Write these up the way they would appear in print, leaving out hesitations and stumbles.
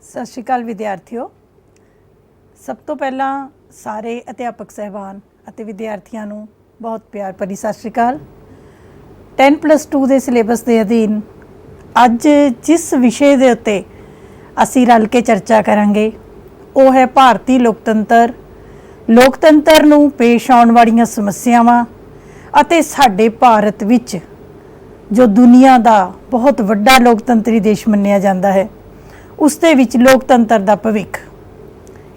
ਸਤਿ ਸ਼੍ਰੀ ਅਕਾਲ ਵਿਦਿਆਰਥੀਓ। ਸਭ ਤੋਂ ਪਹਿਲਾਂ ਸਾਰੇ ਅਧਿਆਪਕ ਸਹਿਬਾਨ ਅਤੇ ਵਿਦਿਆਰਥੀਆਂ ਨੂੰ ਬਹੁਤ ਪਿਆਰ ਭਰੀ ਸਤਿ ਸ਼੍ਰੀ ਅਕਾਲ। 10+2 ਦੇ ਸਿਲੇਬਸ ਦੇ ਅਧੀਨ ਅੱਜ ਜਿਸ ਵਿਸ਼ੇ ਦੇ ਉੱਤੇ ਅਸੀਂ ਰਲ ਕੇ ਚਰਚਾ ਕਰਾਂਗੇ ਉਹ ਹੈ ਭਾਰਤੀ ਲੋਕਤੰਤਰ। ਲੋਕਤੰਤਰ ਨੂੰ ਪੇਸ਼ ਆਉਣ ਵਾਲੀਆਂ ਸਮੱਸਿਆਵਾਂ ਅਤੇ ਸਾਡੇ ਭਾਰਤ ਵਿੱਚ ਜੋ ਦੁਨੀਆ ਦਾ ਬਹੁਤ ਵੱਡਾ ਲੋਕਤੰਤਰੀ ਦੇਸ਼ ਮੰਨਿਆ ਜਾਂਦਾ ਹੈ ਉਸ ਦੇ ਵਿੱਚ ਲੋਕਤੰਤਰ ਦਾ ਭਵਿੱਖ,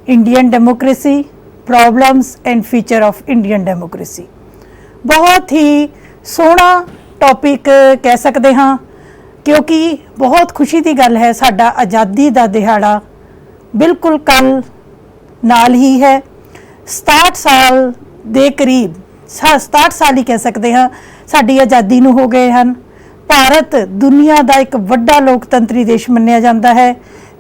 Indian democracy, problems and future of Indian democracy. ਬਹੁਤ ਹੀ ਸੋਹਣਾ ਟੌਪਿਕ ਕਹਿ ਸਕਦੇ ਹਾਂ ਕਿਉਂਕਿ ਬਹੁਤ ਖੁਸ਼ੀ ਦੀ ਗੱਲ ਹੈ, ਸਾਡਾ ਆਜ਼ਾਦੀ ਦਾ ਦਿਹਾੜਾ ਬਿਲਕੁਲ ਕੱਲ੍ਹ ਨਾਲ ਹੀ ਹੈ। 67 ਸਾਲ ਦੇ ਕਰੀਬ 67 ਸਾਲ ਹੀ ਕਹਿ ਸਕਦੇ ਹਾਂ ਸਾਡੀ ਆਜ਼ਾਦੀ ਨੂੰ ਹੋ ਗਏ ਹਨ। ਭਾਰਤ ਦੁਨੀਆ ਦਾ ਇੱਕ ਵੱਡਾ ਲੋਕਤੰਤਰੀ ਦੇਸ਼ ਮੰਨਿਆ ਜਾਂਦਾ ਹੈ।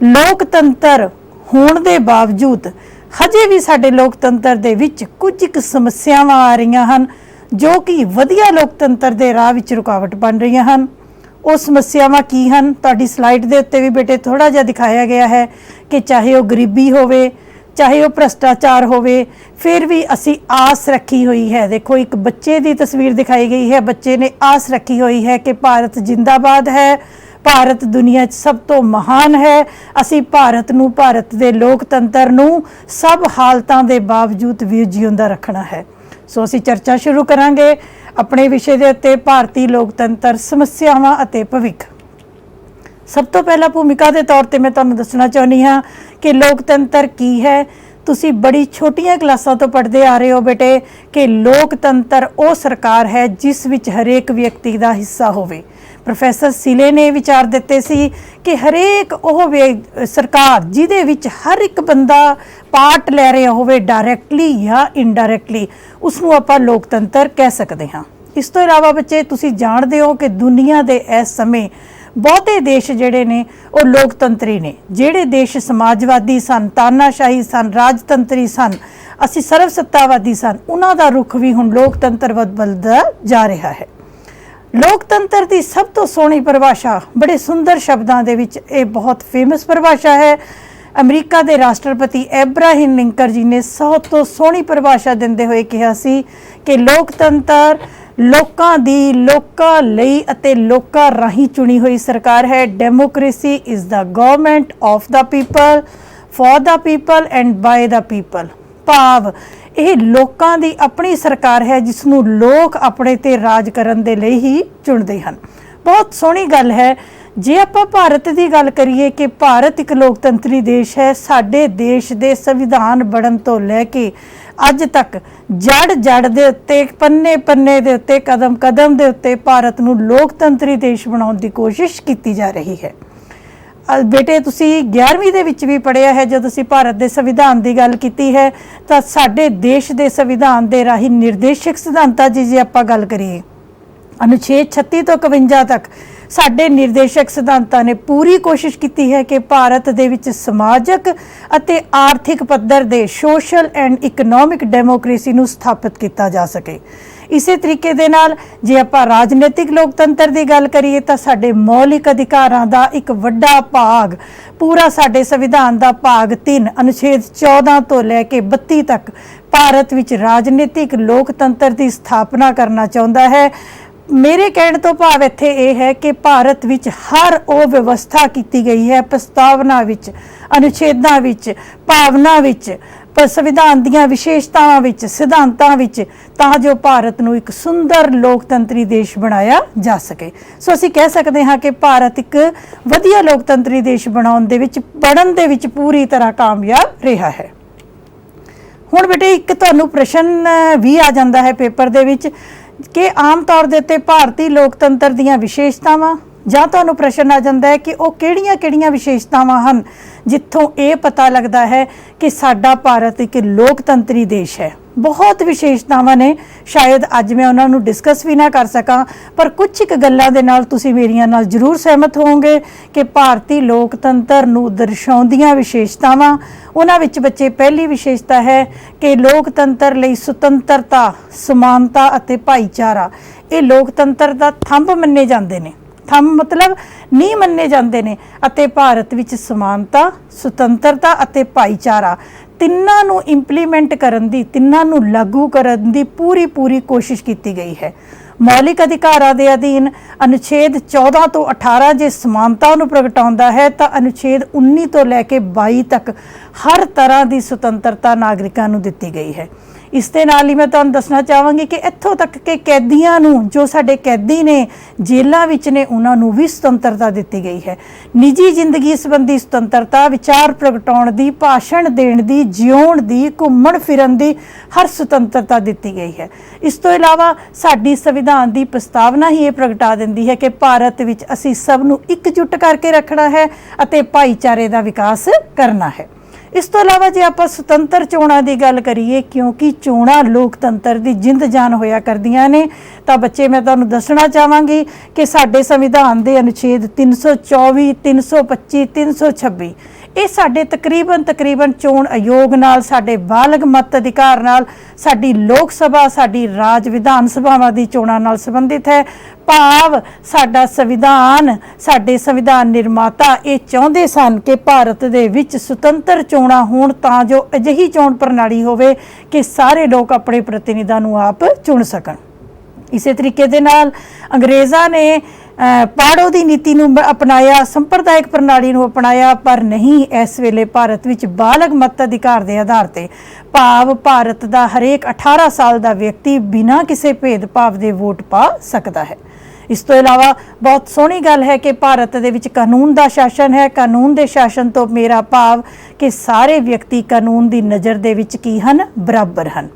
ਲੋਕਤੰਤਰ ਹੋਣ ਦੇ ਬਾਵਜੂਦ ਹਜੇ ਵੀ ਸਾਡੇ ਲੋਕਤੰਤਰ ਦੇ ਵਿੱਚ ਕੁਝ ਕੁ ਸਮੱਸਿਆਵਾਂ ਆ ਰਹੀਆਂ ਹਨ ਜੋ ਕਿ ਵਧੀਆ ਲੋਕਤੰਤਰ ਦੇ ਰਾਹ ਵਿੱਚ ਰੁਕਾਵਟ ਬਣ ਰਹੀਆਂ ਹਨ। ਉਹ ਸਮੱਸਿਆਵਾਂ ਕੀ ਹਨ? ਤੁਹਾਡੀ ਸਲਾਈਡ ਦੇ ਉੱਤੇ ਵੀ ਬੇਟੇ ਥੋੜ੍ਹਾ ਜਿਹਾ ਦਿਖਾਇਆ ਗਿਆ ਹੈ ਕਿ ਚਾਹੇ ਉਹ ਗਰੀਬੀ ਹੋਵੇ, ਚਾਹੇ ਉਹ ਭ੍ਰਸ਼ਟਾਚਾਰ ਹੋਵੇ, ਫਿਰ ਵੀ ਅਸੀਂ ਆਸ ਰੱਖੀ ਹੋਈ ਹੈ। ਦੇਖੋ, ਇੱਕ ਬੱਚੇ ਦੀ ਤਸਵੀਰ ਦਿਖਾਈ ਗਈ ਹੈ। ਬੱਚੇ ਨੇ ਆਸ ਰੱਖੀ ਹੋਈ ਹੈ ਕਿ ਭਾਰਤ ਜਿੰਦਾਬਾਦ ਹੈ, ਭਾਰਤ ਦੁਨੀਆ 'ਚ ਸਭ ਤੋਂ ਮਹਾਨ ਹੈ। ਅਸੀਂ ਭਾਰਤ ਨੂੰ, ਭਾਰਤ ਦੇ ਲੋਕਤੰਤਰ ਨੂੰ ਸਭ ਹਾਲਤਾਂ ਦੇ ਬਾਵਜੂਦ ਵੀ ਜਿਉਂਦਾ ਰੱਖਣਾ ਹੈ। ਸੋ ਅਸੀਂ ਚਰਚਾ ਸ਼ੁਰੂ ਕਰਾਂਗੇ ਆਪਣੇ ਵਿਸ਼ੇ ਦੇ ਉੱਤੇ, ਭਾਰਤੀ ਲੋਕਤੰਤਰ, ਸਮੱਸਿਆਵਾਂ ਅਤੇ ਭਵਿੱਖ। ਸਭ ਤੋਂ ਪਹਿਲਾਂ ਭੂਮਿਕਾ ਦੇ ਤੌਰ 'ਤੇ ਮੈਂ ਤੁਹਾਨੂੰ ਦੱਸਣਾ ਚਾਹੁੰਦੀ ਹਾਂ ਕਿ ਲੋਕਤੰਤਰ ਕੀ ਹੈ। ਤੁਸੀਂ ਬੜੀ ਛੋਟੀਆਂ ਕਲਾਸਾਂ ਤੋਂ ਪੜ੍ਹਦੇ ਆ ਰਹੇ ਹੋ ਬੇਟੇ ਕਿ ਲੋਕਤੰਤਰ ਉਹ ਸਰਕਾਰ ਹੈ ਜਿਸ ਵਿੱਚ ਹਰੇਕ ਵਿਅਕਤੀ ਦਾ ਹਿੱਸਾ ਹੋਵੇ। ਪ੍ਰੋਫੈਸਰ ਸਿਲੇ ਨੇ ਵਿਚਾਰ ਦਿੱਤੇ ਸੀ ਕਿ ਹਰੇਕ ਉਹ ਸਰਕਾਰ ਜਿਹਦੇ ਵਿੱਚ ਹਰ ਇੱਕ ਬੰਦਾ ਪਾਰਟ ਲੈ ਰਿਹਾ ਹੋਵੇ, ਡਾਇਰੈਕਟਲੀ ਜਾਂ ਇਨਡਾਇਰੈਕਟਲੀ, ਉਸਨੂੰ ਆਪਾਂ ਲੋਕਤੰਤਰ ਕਹਿ ਸਕਦੇ ਹਾਂ। ਇਸ ਤੋਂ ਇਲਾਵਾ ਬੱਚੇ ਤੁਸੀਂ ਜਾਣਦੇ ਹੋ ਕਿ ਦੁਨੀਆ ਦੇ ਇਸ ਸਮੇਂ ਬਹੁਤੇ ਦੇਸ਼ ਜਿਹੜੇ ਨੇ ਉਹ ਲੋਕਤੰਤਰੀ ਨੇ। ਜਿਹੜੇ ਦੇਸ਼ ਸਮਾਜਵਾਦੀ ਸਨ, ਤਾਨਾਸ਼ਾਹੀ ਸਨ, ਰਾਜਤੰਤਰੀ ਸਨ, ਅਸੀਂ ਸਰਵ ਸੱਤਾਵਾਦੀ ਸਨ, ਉਹਨਾਂ ਦਾ ਰੁਖ ਵੀ ਹੁਣ ਲੋਕਤੰਤਰ ਵੱਲ ਬਦਲਦਾ ਜਾ ਰਿਹਾ ਹੈ। ਲੋਕਤੰਤਰ ਦੀ ਸਭ ਤੋਂ ਸੋਹਣੀ ਪਰਿਭਾਸ਼ਾ ਬੜੇ ਸੁੰਦਰ ਸ਼ਬਦਾਂ ਦੇ ਵਿੱਚ, ਇਹ ਬਹੁਤ ਫੇਮਸ ਪਰਿਭਾਸ਼ਾ ਹੈ। ਅਮਰੀਕਾ ਦੇ ਰਾਸ਼ਟਰਪਤੀ ਐਬਰਾਹਿਮ ਲਿੰਕਨ ਜੀ ਨੇ ਸਭ ਤੋਂ ਸੋਹਣੀ ਪਰਿਭਾਸ਼ਾ ਦਿੰਦੇ ਹੋਏ ਕਿਹਾ ਸੀ ਕਿ ਲੋਕਤੰਤਰ ਲੋਕਾਂ ਦੀ, ਲੋਕਾਂ ਲਈ ਅਤੇ ਲੋਕਾਂ ਰਾਹੀਂ ਚੁਣੀ ਹੋਈ ਸਰਕਾਰ ਹੈ। Democracy is the government of the people, for the people and by the people. ਭਾਵ ਇਹ ਲੋਕਾਂ ਦੀ ਆਪਣੀ ਸਰਕਾਰ ਹੈ ਜਿਸ ਨੂੰ ਲੋਕ ਆਪਣੇ ਤੇ ਰਾਜ ਕਰਨ ਦੇ ਲਈ ਹੀ ਚੁਣਦੇ ਹਨ। ਬਹੁਤ ਸੋਹਣੀ ਗੱਲ ਹੈ। ਜੇ ਆਪਾਂ ਭਾਰਤ ਦੀ ਗੱਲ ਕਰੀਏ ਕਿ ਭਾਰਤ ਇੱਕ ਲੋਕਤੰਤਰੀ ਦੇਸ਼ ਹੈ, ਸਾਡੇ ਦੇਸ਼ ਦੇ ਸੰਵਿਧਾਨ ਬਣਨ ਤੋਂ ਲੈ ਕੇ ਅੱਜ ਤੱਕ ਜੜ ਦੇ ਉੱਤੇ, ਪੰਨੇ ਦੇ ਉੱਤੇ, ਕਦਮ ਦੇ ਉੱਤੇ ਭਾਰਤ ਨੂੰ ਲੋਕਤੰਤਰੀ ਦੇਸ਼ ਬਣਾਉਣ ਦੀ ਕੋਸ਼ਿਸ਼ ਕੀਤੀ ਜਾ ਰਹੀ ਹੈ। ਬੇਟੇ ਤੁਸੀਂ 11ਵੀਂ ਦੇ ਵਿੱਚ ਵੀ ਪੜ੍ਹਿਆ ਹੈ, ਜਦੋਂ ਅਸੀਂ ਭਾਰਤ ਦੇ ਸੰਵਿਧਾਨ ਦੀ ਗੱਲ ਕੀਤੀ ਹੈ ਤਾਂ ਸਾਡੇ ਦੇਸ਼ ਦੇ ਸੰਵਿਧਾਨ ਦੇ ਰਾਹੀਂ ਨਿਰਦੇਸ਼ਕ ਸਿਧਾਂਤਾਂ ਦੀ ਜੇ ਆਪਾਂ ਗੱਲ ਕਰੀਏ, ਅਨੁਛੇਦ 36 ਤੋਂ 51 ਤੱਕ ਸਾਡੇ ਨਿਰਦੇਸ਼ਕ ਸਿਧਾਂਤਾਂ ਨੇ ਪੂਰੀ ਕੋਸ਼ਿਸ਼ ਕੀਤੀ ਹੈ ਕਿ ਭਾਰਤ ਦੇ ਵਿੱਚ ਸਮਾਜਕ ਅਤੇ ਆਰਥਿਕ ਪੱਧਰ ਦੇ ਸੋਸ਼ਲ ਐਂਡ ਇਕਨੋਮਿਕ ਡੈਮੋਕ੍ਰੇਸੀ ਨੂੰ ਸਥਾਪਿਤ ਕੀਤਾ ਜਾ ਸਕੇ। ਇਸੇ ਤਰੀਕੇ ਦੇ ਨਾਲ ਜੇ ਆਪਾਂ ਰਾਜਨੀਤਿਕ ਲੋਕਤੰਤਰ ਦੀ ਗੱਲ ਕਰੀਏ ਤਾਂ ਸਾਡੇ ਮੌਲਿਕ ਅਧਿਕਾਰਾਂ ਦਾ ਇੱਕ ਵੱਡਾ ਭਾਗ, ਪੂਰਾ ਸਾਡੇ ਸੰਵਿਧਾਨ ਦਾ ਭਾਗ 3 ਅਨੁਛੇਦ 14 ਤੋਂ ਲੈ ਕੇ 32 ਤੱਕ ਭਾਰਤ ਵਿੱਚ ਰਾਜਨੀਤਿਕ ਲੋਕਤੰਤਰ ਦੀ ਸਥਾਪਨਾ ਕਰਨਾ ਚਾਹੁੰਦਾ ਹੈ। ਮੇਰੇ ਕਹਿਣ ਤੋਂ ਭਾਵ ਇੱਥੇ ਇਹ ਹੈ ਕਿ ਭਾਰਤ ਵਿੱਚ ਹਰ ਉਹ ਵਿਵਸਥਾ ਕੀਤੀ ਗਈ ਹੈ ਪ੍ਰਸਤਾਵਨਾ ਵਿੱਚ, ਅਨੁਛੇਦਾਂ ਵਿੱਚ, ਭਾਵਨਾ ਵਿੱਚ, ਸੰਵਿਧਾਨ ਦੀਆਂ ਵਿਸ਼ੇਸ਼ਤਾਵਾਂ ਵਿੱਚ, ਸਿਧਾਂਤਾਂ ਵਿੱਚ, ਤਾਂ ਜੋ ਭਾਰਤ ਨੂੰ ਇੱਕ ਸੁੰਦਰ ਲੋਕਤੰਤਰੀ ਦੇਸ਼ ਬਣਾਇਆ ਜਾ ਸਕੇ। ਸੋ ਅਸੀਂ ਕਹਿ ਸਕਦੇ ਹਾਂ ਕਿ ਭਾਰਤ ਇੱਕ ਵਧੀਆ ਲੋਕਤੰਤਰੀ ਦੇਸ਼ ਬਣਨ ਦੇ ਵਿੱਚ ਪੂਰੀ ਤਰ੍ਹਾਂ ਕਾਮਯਾਬ ਰਿਹਾ ਹੈ। ਹੁਣ ਬੇਟੇ ਇੱਕ ਤੁਹਾਨੂੰ ਪ੍ਰਸ਼ਨ ਵੀ ਆ ਜਾਂਦਾ ਹੈ ਪੇਪਰ ਦੇ ਵਿੱਚ ਕਿ ਆਮ ਤੌਰ ਦੇ ਉੱਤੇ ਭਾਰਤੀ ਲੋਕਤੰਤਰ ਦੀਆਂ ਵਿਸ਼ੇਸ਼ਤਾਵਾਂ, ਜਾਂ ਤੁਹਾਨੂੰ ਪ੍ਰਸ਼ਨ ਆ ਜਾਂਦਾ ਹੈ ਕਿ ਉਹ ਕਿਹੜੀਆਂ ਵਿਸ਼ੇਸ਼ਤਾਵਾਂ ਹਨ ਜਿੱਥੋਂ ਇਹ ਪਤਾ ਲੱਗਦਾ ਹੈ ਕਿ ਸਾਡਾ ਭਾਰਤ ਇੱਕ ਲੋਕਤੰਤਰੀ ਦੇਸ਼ ਹੈ। ਬਹੁਤ ਵਿਸ਼ੇਸ਼ਤਾਵਾਂ ਨੇ, ਸ਼ਾਇਦ ਅੱਜ ਮੈਂ ਉਹਨਾਂ ਨੂੰ ਡਿਸਕਸ ਵੀ ਨਾ ਕਰ ਸਕਾਂ, ਪਰ ਕੁਝ ਇੱਕ ਗੱਲਾਂ ਦੇ ਨਾਲ ਤੁਸੀਂ ਮੇਰੀਆਂ ਨਾਲ ਜ਼ਰੂਰ ਸਹਿਮਤ ਹੋਵੋਗੇ ਕਿ ਭਾਰਤੀ ਲੋਕਤੰਤਰ ਨੂੰ ਦਰਸਾਉਂਦੀਆਂ ਵਿਸ਼ੇਸ਼ਤਾਵਾਂ, ਉਹਨਾਂ ਵਿੱਚ ਬੱਚੇ ਪਹਿਲੀ ਵਿਸ਼ੇਸ਼ਤਾ ਹੈ ਕਿ ਲੋਕਤੰਤਰ ਲਈ ਸੁਤੰਤਰਤਾ, ਸਮਾਨਤਾ ਅਤੇ ਭਾਈਚਾਰਾ ਇਹ ਲੋਕਤੰਤਰ ਦਾ ਥੰਬ ਮੰਨੇ ਜਾਂਦੇ ਨੇ। ਥੰਮ ਮਤਲਬ ਨਹੀਂ ਮੰਨੇ ਜਾਂਦੇ ਨੇ ਅਤੇ ਭਾਰਤ ਵਿੱਚ ਸਮਾਨਤਾ, ਸੁਤੰਤਰਤਾ ਅਤੇ ਭਾਈਚਾਰਾ ਤਿੰਨਾਂ ਨੂੰ ਇੰਪਲੀਮੈਂਟ ਕਰਨ ਦੀ, ਤਿੰਨਾਂ ਨੂੰ ਲਾਗੂ ਕਰਨ ਦੀ ਪੂਰੀ ਕੋਸ਼ਿਸ਼ ਕੀਤੀ ਗਈ ਹੈ। ਮੌਲਿਕ ਅਧਿਕਾਰਾਂ ਦੇ ਅਧੀਨ ਅਨੁਛੇਦ 14 ਤੋਂ 18 ਜੇ ਸਮਾਨਤਾ ਨੂੰ ਪ੍ਰਗਟਾਉਂਦਾ ਹੈ ਤਾਂ ਅਨੁਛੇਦ 19 ਤੋਂ ਲੈ ਕੇ 22 ਤੱਕ ਹਰ ਤਰ੍ਹਾਂ ਦੀ ਸੁਤੰਤਰਤਾ ਨਾਗਰਿਕਾਂ ਨੂੰ ਦਿੱਤੀ ਗਈ ਹੈ। ਇਸ ਦੇ ਨਾਲ ਹੀ ਮੈਂ ਤੁਹਾਨੂੰ ਦੱਸਣਾ ਚਾਹਾਂਗੀ ਕਿ ਇੱਥੋਂ ਤੱਕ ਕਿ ਕੈਦੀਆਂ ਨੂੰ, ਜੋ ਸਾਡੇ ਕੈਦੀ ਨੇ ਜੇਲ੍ਹਾਂ ਵਿੱਚ ਨੇ, ਉਹਨਾਂ ਨੂੰ ਵੀ ਸੁਤੰਤਰਤਾ ਦਿੱਤੀ ਗਈ ਹੈ। ਨਿੱਜੀ ਜ਼ਿੰਦਗੀ ਸੰਬੰਧੀ ਸੁਤੰਤਰਤਾ, ਵਿਚਾਰ ਪ੍ਰਗਟਾਉਣ ਦੀ, ਭਾਸ਼ਣ ਦੇਣ ਦੀ, ਜਿਉਣ ਦੀ, ਘੁੰਮਣ ਫਿਰਨ ਦੀ ਹਰ ਸੁਤੰਤਰਤਾ ਦਿੱਤੀ ਗਈ ਹੈ। ਇਸ ਤੋਂ ਇਲਾਵਾ ਸਾਡੀ ਸੰਵਿਧਾਨ ਦੀ ਪ੍ਰਸਤਾਵਨਾ ਹੀ ਇਹ ਪ੍ਰਗਟਾ ਦਿੰਦੀ ਹੈ ਕਿ ਭਾਰਤ ਵਿੱਚ ਅਸੀਂ ਸਭ ਨੂੰ ਇਕਜੁੱਟ ਕਰਕੇ ਰੱਖਣਾ ਹੈ ਅਤੇ ਭਾਈਚਾਰੇ ਦਾ ਵਿਕਾਸ ਕਰਨਾ ਹੈ। ਇਸ ਤੋਂ ਇਲਾਵਾ ਜੇ ਆਪਾਂ ਸੁਤੰਤਰ ਚੋਣਾਂ ਦੀ ਗੱਲ ਕਰੀਏ, ਕਿਉਂਕਿ ਚੋਣਾਂ ਲੋਕਤੰਤਰ ਦੀ ਜਿੰਦ ਜਾਨ ਹੋਇਆ ਕਰਦੀਆਂ ਨੇ, ਤਾਂ ਬੱਚੇ ਮੈਂ ਤੁਹਾਨੂੰ ਦੱਸਣਾ ਚਾਹਾਂਗੀ ਕਿ ਸਾਡੇ ਸੰਵਿਧਾਨ ਦੇ ਅਨੁਛੇਦ 324, 325, 326 ਇਹ ਸਾਡੇ ਤਕਰੀਬਨ ਚੋਣ ਆਯੋਗ ਨਾਲ, ਸਾਡੇ ਬਾਲਗ ਮਤ ਅਧਿਕਾਰ ਨਾਲ, ਸਾਡੀ ਲੋਕ ਸਭਾ, ਸਾਡੀ ਰਾਜ ਵਿਧਾਨ ਸਭਾਵਾਂ ਦੀ ਚੋਣਾਂ ਨਾਲ ਸੰਬੰਧਿਤ ਹੈ। ਭਾਵ ਸਾਡਾ ਸੰਵਿਧਾਨ, ਸਾਡੇ ਸੰਵਿਧਾਨ ਨਿਰਮਾਤਾ ਇਹ ਚਾਹੁੰਦੇ ਸਨ ਕਿ ਭਾਰਤ ਦੇ ਵਿੱਚ ਸੁਤੰਤਰ ਚੋਣਾਂ ਹੋਣ ਤਾਂ ਜੋ ਅਜਿਹੀ ਚੋਣ ਪ੍ਰਣਾਲੀ ਹੋਵੇ ਕਿ ਸਾਰੇ ਲੋਕ ਆਪਣੇ ਪ੍ਰਤੀਨਿਧਾਂ ਨੂੰ ਆਪ ਚੁਣ ਸਕਣ। ਇਸੇ ਤਰੀਕੇ ਦੇ ਨਾਲ ਅੰਗਰੇਜ਼ਾਂ ਨੇ ਪਾੜੋ ਦੀ ਨੀਤੀ ਨੂੰ ਅਪਣਾਇਆ, ਸੰਪਰਦਾਇਕ ਪ੍ਰਣਾਲੀ ਨੂੰ ਅਪਣਾਇਆ, ਪਰ ਨਹੀਂ ਇਸ ਵੇਲੇ ਭਾਰਤ ਵਿੱਚ ਬਾਲਗ ਮਤ ਅਧਿਕਾਰ ਦੇ ਆਧਾਰ ਤੇ, ਭਾਵ ਭਾਰਤ ਦਾ ਹਰੇਕ 18 ਸਾਲ ਦਾ ਵਿਅਕਤੀ ਬਿਨਾਂ ਕਿਸੇ ਭੇਦਭਾਵ ਦੇ ਵੋਟ ਪਾ ਸਕਦਾ ਹੈ। ਇਸ ਤੋਂ ਇਲਾਵਾ ਬਹੁਤ ਸੋਹਣੀ ਗੱਲ ਹੈ ਕਿ ਭਾਰਤ ਦੇ ਵਿੱਚ ਕਾਨੂੰਨ ਦਾ ਸ਼ਾਸਨ ਹੈ। ਕਾਨੂੰਨ ਦੇ ਸ਼ਾਸਨ ਤੋਂ ਮੇਰਾ ਭਾਵ ਕਿ ਸਾਰੇ ਵਿਅਕਤੀ ਕਾਨੂੰਨ ਦੀ ਨਜ਼ਰ ਦੇ ਵਿੱਚ ਕੀ ਹਨ? ਬਰਾਬਰ ਹਨ।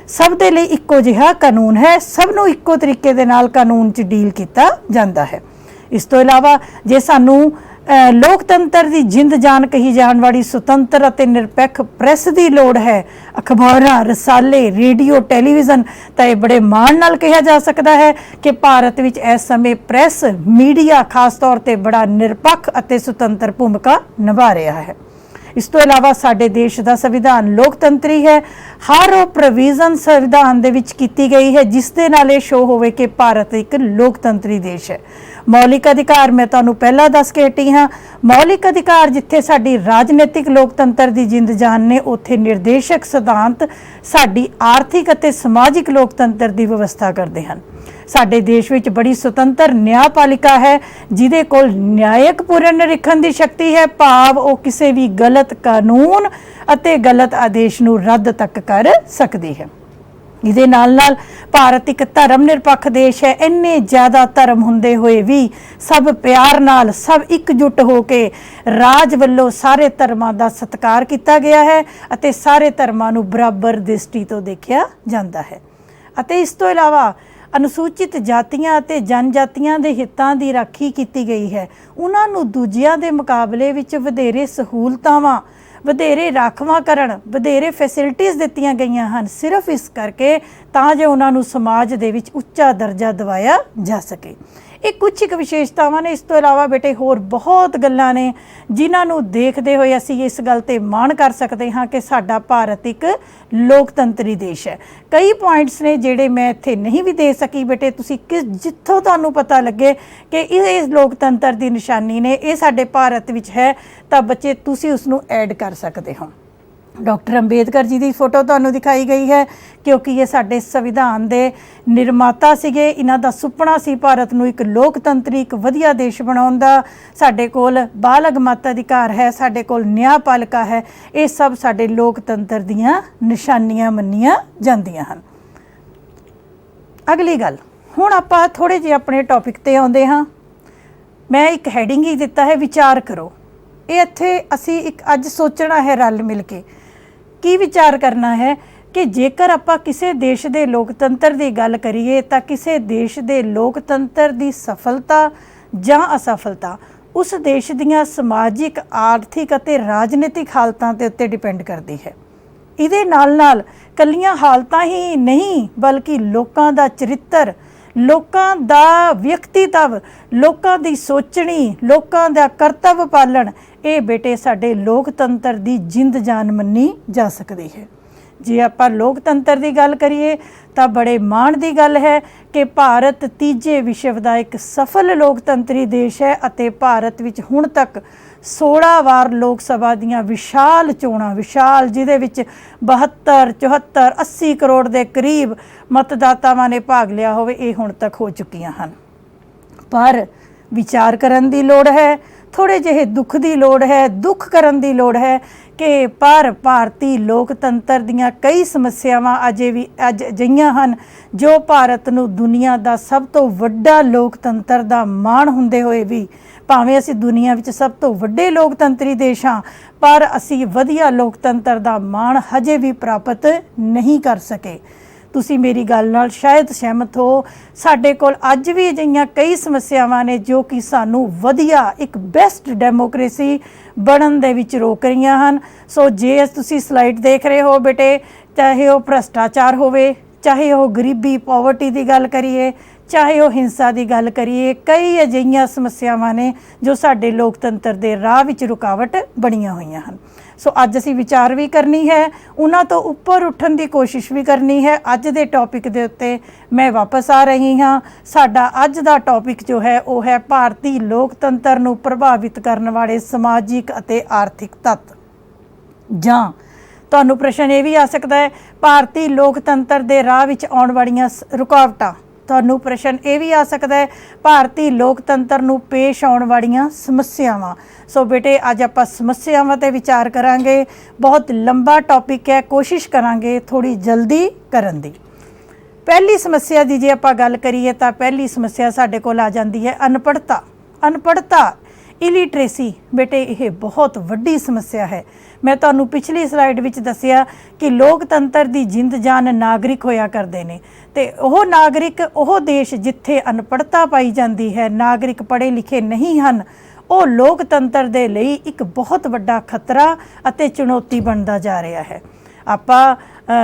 ਸਭ ਦੇ ਲਈ ਇੱਕੋ ਜਿਹਾ ਕਾਨੂੰਨ ਹੈ, ਸਭ ਨੂੰ ਇੱਕੋ ਤਰੀਕੇ ਦੇ ਨਾਲ ਕਾਨੂੰਨ 'ਚ ਡੀਲ ਕੀਤਾ ਜਾਂਦਾ ਹੈ। ਇਸ ਤੋਂ ਇਲਾਵਾ ਜੇ ਸਾਨੂੰ ਲੋਕਤੰਤਰ ਦੀ ਜਿੰਦ ਜਾਨ ਕਹੀ ਜਾਣ ਵਾਲੀ ਸੁਤੰਤਰ ਅਤੇ ਨਿਰਪੱਖ ਪ੍ਰੈਸ ਦੀ ਲੋੜ ਹੈ, ਅਖਬਾਰਾਂ, ਰਸਾਲੇ, ਰੇਡੀਓ, ਟੈਲੀਵਿਜ਼ਨ, ਤਾਂ ਇਹ ਬੜੇ ਮਾਣ ਨਾਲ ਕਿਹਾ ਜਾ ਸਕਦਾ ਹੈ ਕਿ ਭਾਰਤ ਵਿੱਚ ਇਸ ਸਮੇਂ ਪ੍ਰੈਸ ਮੀਡੀਆ ਖਾਸ ਤੌਰ ਤੇ ਬੜਾ ਨਿਰਪੱਖ ਅਤੇ ਸੁਤੰਤਰ ਭੂਮਿਕਾ ਨਿਭਾ ਰਿਹਾ ਹੈ। ਇਸ ਤੋਂ ਇਲਾਵਾ ਸਾਡੇ ਦੇਸ਼ ਦਾ ਸੰਵਿਧਾਨ ਲੋਕਤੰਤਰੀ ਹੈ। ਹਰ ਉਹ ਪ੍ਰੋਵੀਜ਼ਨ ਸੰਵਿਧਾਨ ਦੇ ਵਿੱਚ ਕੀਤੀ ਗਈ ਹੈ ਜਿਸ ਦੇ ਨਾਲ ਇਹ ਸ਼ੋ ਹੋਵੇ ਕਿ ਭਾਰਤ ਇੱਕ ਲੋਕਤੰਤਰੀ ਦੇਸ਼ ਹੈ। ਮੌਲਿਕ ਅਧਿਕਾਰ ਮੈਂ ਤੁਹਾਨੂੰ ਪਹਿਲਾਂ ਦੱਸ ਕੇ ਹਟੀ ਹਾਂ। ਮੌਲਿਕ ਅਧਿਕਾਰ ਜਿੱਥੇ ਸਾਡੀ ਰਾਜਨੀਤਿਕ ਲੋਕਤੰਤਰ ਦੀ ਜਿੰਦ ਜਾਨ ਨੇ, ਉੱਥੇ ਨਿਰਦੇਸ਼ਕ ਸਿਧਾਂਤ ਸਾਡੀ ਆਰਥਿਕ ਅਤੇ ਸਮਾਜਿਕ ਲੋਕਤੰਤਰ ਦੀ ਵਿਵਸਥਾ ਕਰਦੇ ਹਨ। ਸਾਡੇ ਦੇਸ਼ ਵਿੱਚ ਬੜੀ ਸੁਤੰਤਰ ਨਿਆਂਪਾਲਿਕਾ ਹੈ ਜਿਹਦੇ ਕੋਲ ਨਿਆਇਕ ਪੂਰਨ ਨਿਰੀਖਣ ਦੀ ਸ਼ਕਤੀ ਹੈ, ਭਾਵ ਉਹ ਕਿਸੇ ਵੀ ਗਲਤ ਕਾਨੂੰਨ ਅਤੇ ਗਲਤ ਆਦੇਸ਼ ਨੂੰ ਰੱਦ ਤੱਕ ਕਰ ਸਕਦੀ ਹੈ। ਇਹਦੇ ਨਾਲ ਭਾਰਤ ਇੱਕ ਧਰਮ ਨਿਰਪੱਖ ਦੇਸ਼ ਹੈ। ਇੰਨੇ ਜ਼ਿਆਦਾ ਧਰਮ ਹੁੰਦੇ ਹੋਏ ਵੀ ਸਭ ਪਿਆਰ ਨਾਲ, ਸਭ ਇਕਜੁੱਟ ਹੋ ਕੇ ਰਾਜ ਵੱਲੋਂ ਸਾਰੇ ਧਰਮਾਂ ਦਾ ਸਤਿਕਾਰ ਕੀਤਾ ਗਿਆ ਹੈ ਅਤੇ ਸਾਰੇ ਧਰਮਾਂ ਨੂੰ ਬਰਾਬਰ ਦ੍ਰਿਸ਼ਟੀ ਤੋਂ ਦੇਖਿਆ ਜਾਂਦਾ ਹੈ। ਅਤੇ ਇਸ ਤੋਂ ਇਲਾਵਾ ਅਨੁਸੂਚਿਤ ਜਾਤੀਆਂ ਅਤੇ ਜਨਜਾਤੀਆਂ ਦੇ ਹਿੱਤਾਂ ਦੀ ਰਾਖੀ ਕੀਤੀ ਗਈ ਹੈ। ਉਹਨਾਂ ਨੂੰ ਦੂਜਿਆਂ ਦੇ ਮੁਕਾਬਲੇ ਵਿੱਚ ਵਧੇਰੇ ਸਹੂਲਤਾਵਾਂ, ਵਧੇਰੇ ਰਾਖਵਾਂਕਰਨ, ਵਧੇਰੇ ਫੈਸਿਲਿਟੀਜ਼ ਦਿੱਤੀਆਂ ਗਈਆਂ ਹਨ, ਸਿਰਫ ਇਸ ਕਰਕੇ ਤਾਂ ਜੋ ਉਹਨਾਂ ਨੂੰ ਸਮਾਜ ਦੇ ਵਿੱਚ ਉੱਚਾ ਦਰਜਾ ਦਿਵਾਇਆ ਜਾ ਸਕੇ। ਇਹ ਕੁਝ ਇੱਕ ਵਿਸ਼ੇਸ਼ਤਾਵਾਂ ਨੇ। ਇਸ ਤੋਂ ਇਲਾਵਾ ਬੇਟੇ ਹੋਰ ਬਹੁਤ ਗੱਲਾਂ ਨੇ ਜਿਨ੍ਹਾਂ ਨੂੰ ਦੇਖਦੇ ਹੋਏ ਅਸੀਂ ਇਸ ਗੱਲ ਤੇ ਮਾਣ ਕਰ ਸਕਦੇ ਹਾਂ ਕਿ ਸਾਡਾ ਭਾਰਤ ਇੱਕ ਲੋਕਤੰਤਰੀ ਦੇਸ਼ ਹੈ। ਕਈ ਪੁਆਇੰਟਸ ਨੇ ਜਿਹੜੇ ਮੈਂ ਇੱਥੇ ਨਹੀਂ ਵੀ ਦੇ ਸਕੀ ਬੇਟੇ, ਤੁਸੀਂ ਜਿੱਥੋਂ ਤੁਹਾਨੂੰ ਪਤਾ ਲੱਗੇ ਕਿ ਇਹ ਲੋਕਤੰਤਰ ਦੀ ਨਿਸ਼ਾਨੀ ਨੇ, ਇਹ ਸਾਡੇ ਭਾਰਤ ਵਿੱਚ ਹੈ, ਤਾਂ ਬੱਚੇ ਤੁਸੀਂ ਉਸ ਨੂੰ ਐਡ ਕਰ ਸਕਦੇ ਹੋ। ਡਾਕਟਰ ਅੰਬੇਦਕਰ ਜੀ ਦੀ ਫੋਟੋ ਤੁਹਾਨੂੰ ਦਿਖਾਈ ਗਈ ਹੈ ਕਿਉਂਕਿ ਇਹ ਸਾਡੇ ਸੰਵਿਧਾਨ ਦੇ ਨਿਰਮਾਤਾ ਸੀਗੇ। ਇਹਨਾਂ ਦਾ ਸੁਪਨਾ ਸੀ ਭਾਰਤ ਨੂੰ ਇੱਕ ਲੋਕਤੰਤਰੀ, ਇੱਕ ਵਧੀਆ ਦੇਸ਼ ਬਣਾਉਣ ਦਾ। ਸਾਡੇ ਕੋਲ ਬਾਲਗ ਮਤ ਅਧਿਕਾਰ ਹੈ, ਸਾਡੇ ਕੋਲ ਨਿਆਂਪਾਲਿਕਾ ਹੈ। ਇਹ ਸਭ ਸਾਡੇ ਲੋਕਤੰਤਰ ਦੀਆਂ ਨਿਸ਼ਾਨੀਆਂ ਮੰਨੀਆਂ ਜਾਂਦੀਆਂ ਹਨ। ਅਗਲੀ ਗੱਲ, ਹੁਣ ਆਪਾਂ ਥੋੜ੍ਹੇ ਜਿਹੇ ਆਪਣੇ ਟੌਪਿਕ 'ਤੇ ਆਉਂਦੇ ਹਾਂ। ਮੈਂ ਇੱਕ ਹੈਡਿੰਗ ਹੀ ਦਿੱਤਾ ਹੈ, ਵਿਚਾਰ ਕਰੋ। ਇਹ ਇੱਥੇ ਅਸੀਂ ਇੱਕ ਅੱਜ ਸੋਚਣਾ ਹੈ ਰਲ ਮਿਲ ਕੇ। ਕੀ ਵਿਚਾਰ ਕਰਨਾ ਹੈ ਕਿ ਜੇਕਰ ਆਪਾਂ ਕਿਸੇ ਦੇਸ਼ ਦੇ ਲੋਕਤੰਤਰ ਦੀ ਗੱਲ ਕਰੀਏ ਤਾਂ ਕਿਸੇ ਦੇਸ਼ ਦੇ ਲੋਕਤੰਤਰ ਦੀ ਸਫਲਤਾ ਜਾਂ ਅਸਫਲਤਾ ਉਸ ਦੇਸ਼ ਦੀਆਂ ਸਮਾਜਿਕ, ਆਰਥਿਕ ਅਤੇ ਰਾਜਨੀਤਿਕ ਹਾਲਤਾਂ ਦੇ ਉੱਤੇ ਡਿਪੈਂਡ ਕਰਦੀ ਹੈ। ਇਹਦੇ ਨਾਲ ਕੱਲੀਆਂ ਹਾਲਤਾਂ ਹੀ ਨਹੀਂ ਬਲਕਿ ਲੋਕਾਂ ਦਾ ਚਰਿੱਤਰ, ਲੋਕਾਂ ਦਾ ਵਿਅਕਤੀਤਵ, ਲੋਕਾਂ ਦੀ ਸੋਚਣੀ, ਲੋਕਾਂ ਦਾ ਕਰਤੱਵ ਪਾਲਣ, ਇਹ ਬੇਟੇ ਸਾਡੇ ਲੋਕਤੰਤਰ ਦੀ ਜਿੰਦ ਜਾਨ ਮੰਨੀ ਜਾ ਸਕਦੀ ਹੈ। ਜੇ ਆਪਾਂ ਲੋਕਤੰਤਰ ਦੀ ਗੱਲ ਕਰੀਏ ਤਾਂ ਬੜੇ ਮਾਣ ਦੀ ਗੱਲ ਹੈ ਕਿ ਭਾਰਤ ਤੀਜੇ ਵਿਸ਼ਵ ਦਾ ਇੱਕ ਸਫਲ ਲੋਕਤੰਤਰੀ ਦੇਸ਼ ਹੈ ਅਤੇ ਭਾਰਤ ਵਿੱਚ ਹੁਣ ਤੱਕ 16 ਵਾਰ ਲੋਕ ਸਭਾ ਦੀਆਂ ਵਿਸ਼ਾਲ ਚੋਣਾਂ, ਵਿਸ਼ਾਲ ਜਿਹਦੇ ਵਿੱਚ 72, 74, 80 ਕਰੋੜ ਦੇ ਕਰੀਬ ਮਤਦਾਤਾਵਾਂ ਨੇ ਭਾਗ ਲਿਆ ਹੋਵੇ, ਇਹ ਹੁਣ ਤੱਕ ਹੋ ਚੁੱਕੀਆਂ ਹਨ। ਪਰ ਵਿਚਾਰ ਕਰਨ ਦੀ ਲੋੜ ਹੈ, ਥੋੜ੍ਹੇ ਜਿਹੇ ਦੁੱਖ ਦੀ ਲੋੜ ਹੈ, ਦੁੱਖ ਕਰਨ ਦੀ ਲੋੜ ਹੈ ਕਿ ਪਰ ਭਾਰਤੀ ਲੋਕਤੰਤਰ ਦੀਆਂ ਕਈ ਸਮੱਸਿਆਵਾਂ ਅਜੇ ਵੀ ਅੱਜ ਅਜਿਹੀਆਂ ਹਨ ਜੋ ਭਾਰਤ ਨੂੰ ਦੁਨੀਆ ਦਾ ਸਭ ਤੋਂ ਵੱਡਾ ਲੋਕਤੰਤਰ ਦਾ ਮਾਣ ਹੁੰਦੇ ਹੋਏ ਵੀ, ਭਾਵੇਂ ਅਸੀਂ ਦੁਨੀਆ ਵਿੱਚ ਸਭ ਤੋਂ ਵੱਡੇ ਲੋਕਤੰਤਰੀ ਦੇਸ਼ ਹਾਂ, ਪਰ ਅਸੀਂ ਵਧੀਆ ਲੋਕਤੰਤਰ ਦਾ ਮਾਣ ਹਜੇ ਵੀ ਪ੍ਰਾਪਤ ਨਹੀਂ ਕਰ ਸਕੇ। ਤੁਸੀਂ ਮੇਰੀ ਗੱਲ ਨਾਲ ਸ਼ਾਇਦ ਸਹਿਮਤ ਹੋ। ਸਾਡੇ ਕੋਲ ਅੱਜ ਵੀ ਅਜਿਹੀਆਂ ਕਈ ਸਮੱਸਿਆਵਾਂ ਨੇ ਜੋ ਕਿ ਸਾਨੂੰ ਵਧੀਆ ਇੱਕ ਬੈਸਟ ਡੈਮੋਕ੍ਰੇਸੀ ਬਣਨ ਦੇ ਵਿੱਚ ਰੋਕ ਰਹੀਆਂ ਹਨ। ਸੋ ਜੇ ਤੁਸੀਂ ਸਲਾਈਡ ਦੇਖ ਰਹੇ ਹੋ ਬੇਟੇ, ਚਾਹੇ ਉਹ ਭ੍ਰਸ਼ਟਾਚਾਰ ਹੋਵੇ, ਚਾਹੇ ਉਹ ਗਰੀਬੀ ਪੋਵਰਟੀ ਦੀ ਗੱਲ ਕਰੀਏ, ਚਾਹੇ ਉਹ ਹਿੰਸਾ ਦੀ ਗੱਲ ਕਰੀਏ, ਕਈ ਅਜਿਹੀਆਂ ਸਮੱਸਿਆਵਾਂ ਨੇ ਜੋ ਸਾਡੇ ਲੋਕਤੰਤਰ ਦੇ ਰਾਹ ਵਿੱਚ ਰੁਕਾਵਟ ਬਣੀਆਂ ਹੋਈਆਂ ਹਨ। ਸੋ ਅੱਜ ਅਸੀਂ ਵਿਚਾਰ ਵੀ ਕਰਨੀ ਹੈ, ਉਹਨਾਂ ਤੋਂ ਉੱਪਰ ਉੱਠਣ ਦੀ ਕੋਸ਼ਿਸ਼ ਵੀ ਕਰਨੀ ਹੈ। ਅੱਜ ਦੇ ਟੌਪਿਕ ਦੇ ਉੱਤੇ ਮੈਂ ਵਾਪਸ ਆ ਰਹੀ ਹਾਂ। ਸਾਡਾ ਅੱਜ ਦਾ ਟੌਪਿਕ ਜੋ ਹੈ ਉਹ ਹੈ ਭਾਰਤੀ ਲੋਕਤੰਤਰ ਨੂੰ ਪ੍ਰਭਾਵਿਤ ਕਰਨ ਵਾਲੇ ਸਮਾਜਿਕ ਅਤੇ ਆਰਥਿਕ ਤੱਤ। ਜਾਂ ਤੁਹਾਨੂੰ ਪ੍ਰਸ਼ਨ ਇਹ ਵੀ ਆ ਸਕਦਾ ਹੈ, ਭਾਰਤੀ ਲੋਕਤੰਤਰ ਦੇ ਰਾਹ ਵਿੱਚ ਆਉਣ ਵਾਲੀਆਂ ਰੁਕਾਵਟਾਂ। ਤੁਹਾਨੂੰ ਪ੍ਰਸ਼ਨ ਇਹ ਵੀ ਆ ਸਕਦਾ ਹੈ, ਭਾਰਤੀ ਲੋਕਤੰਤਰ ਨੂੰ ਪੇਸ਼ ਆਉਣ ਵਾਲੀਆਂ ਸਮੱਸਿਆਵਾਂ। ਸੋ ਬੇਟੇ ਅੱਜ ਆਪਾਂ ਸਮੱਸਿਆਵਾਂ 'ਤੇ ਵਿਚਾਰ ਕਰਾਂਗੇ। ਬਹੁਤ ਲੰਬਾ ਟੌਪਿਕ ਹੈ, ਕੋਸ਼ਿਸ਼ ਕਰਾਂਗੇ ਥੋੜ੍ਹੀ ਜਲਦੀ ਕਰਨ ਦੀ। ਪਹਿਲੀ ਸਮੱਸਿਆ ਦੀ ਜੇ ਆਪਾਂ ਗੱਲ ਕਰੀਏ ਤਾਂ ਪਹਿਲੀ ਸਮੱਸਿਆ ਸਾਡੇ ਕੋਲ ਆ ਜਾਂਦੀ ਹੈ ਅਨਪੜ੍ਹਤਾ। ਅਨਪੜ੍ਹਤਾ, ਇਲਿਟਰੇਸੀ ਬੇਟੇ, ਇਹ ਬਹੁਤ ਵੱਡੀ ਸਮੱਸਿਆ ਹੈ। ਮੈਂ ਤੁਹਾਨੂੰ ਪਿਛਲੀ ਸਲਾਈਡ ਵਿੱਚ ਦੱਸਿਆ ਕਿ ਲੋਕਤੰਤਰ ਦੀ ਜਿੰਦ ਜਾਨ ਨਾਗਰਿਕ ਹੋਇਆ ਕਰਦੇ ਨੇ, ਅਤੇ ਉਹ ਨਾਗਰਿਕ, ਉਹ ਦੇਸ਼ ਜਿੱਥੇ ਅਨਪੜ੍ਹਤਾ ਪਾਈ ਜਾਂਦੀ ਹੈ, ਨਾਗਰਿਕ ਪੜ੍ਹੇ ਲਿਖੇ ਨਹੀਂ ਹਨ, ਉਹ ਲੋਕਤੰਤਰ ਦੇ ਲਈ ਇੱਕ ਬਹੁਤ ਵੱਡਾ ਖਤਰਾ ਅਤੇ ਚੁਣੌਤੀ ਬਣਦਾ ਜਾ ਰਿਹਾ ਹੈ। ਆਪਾਂ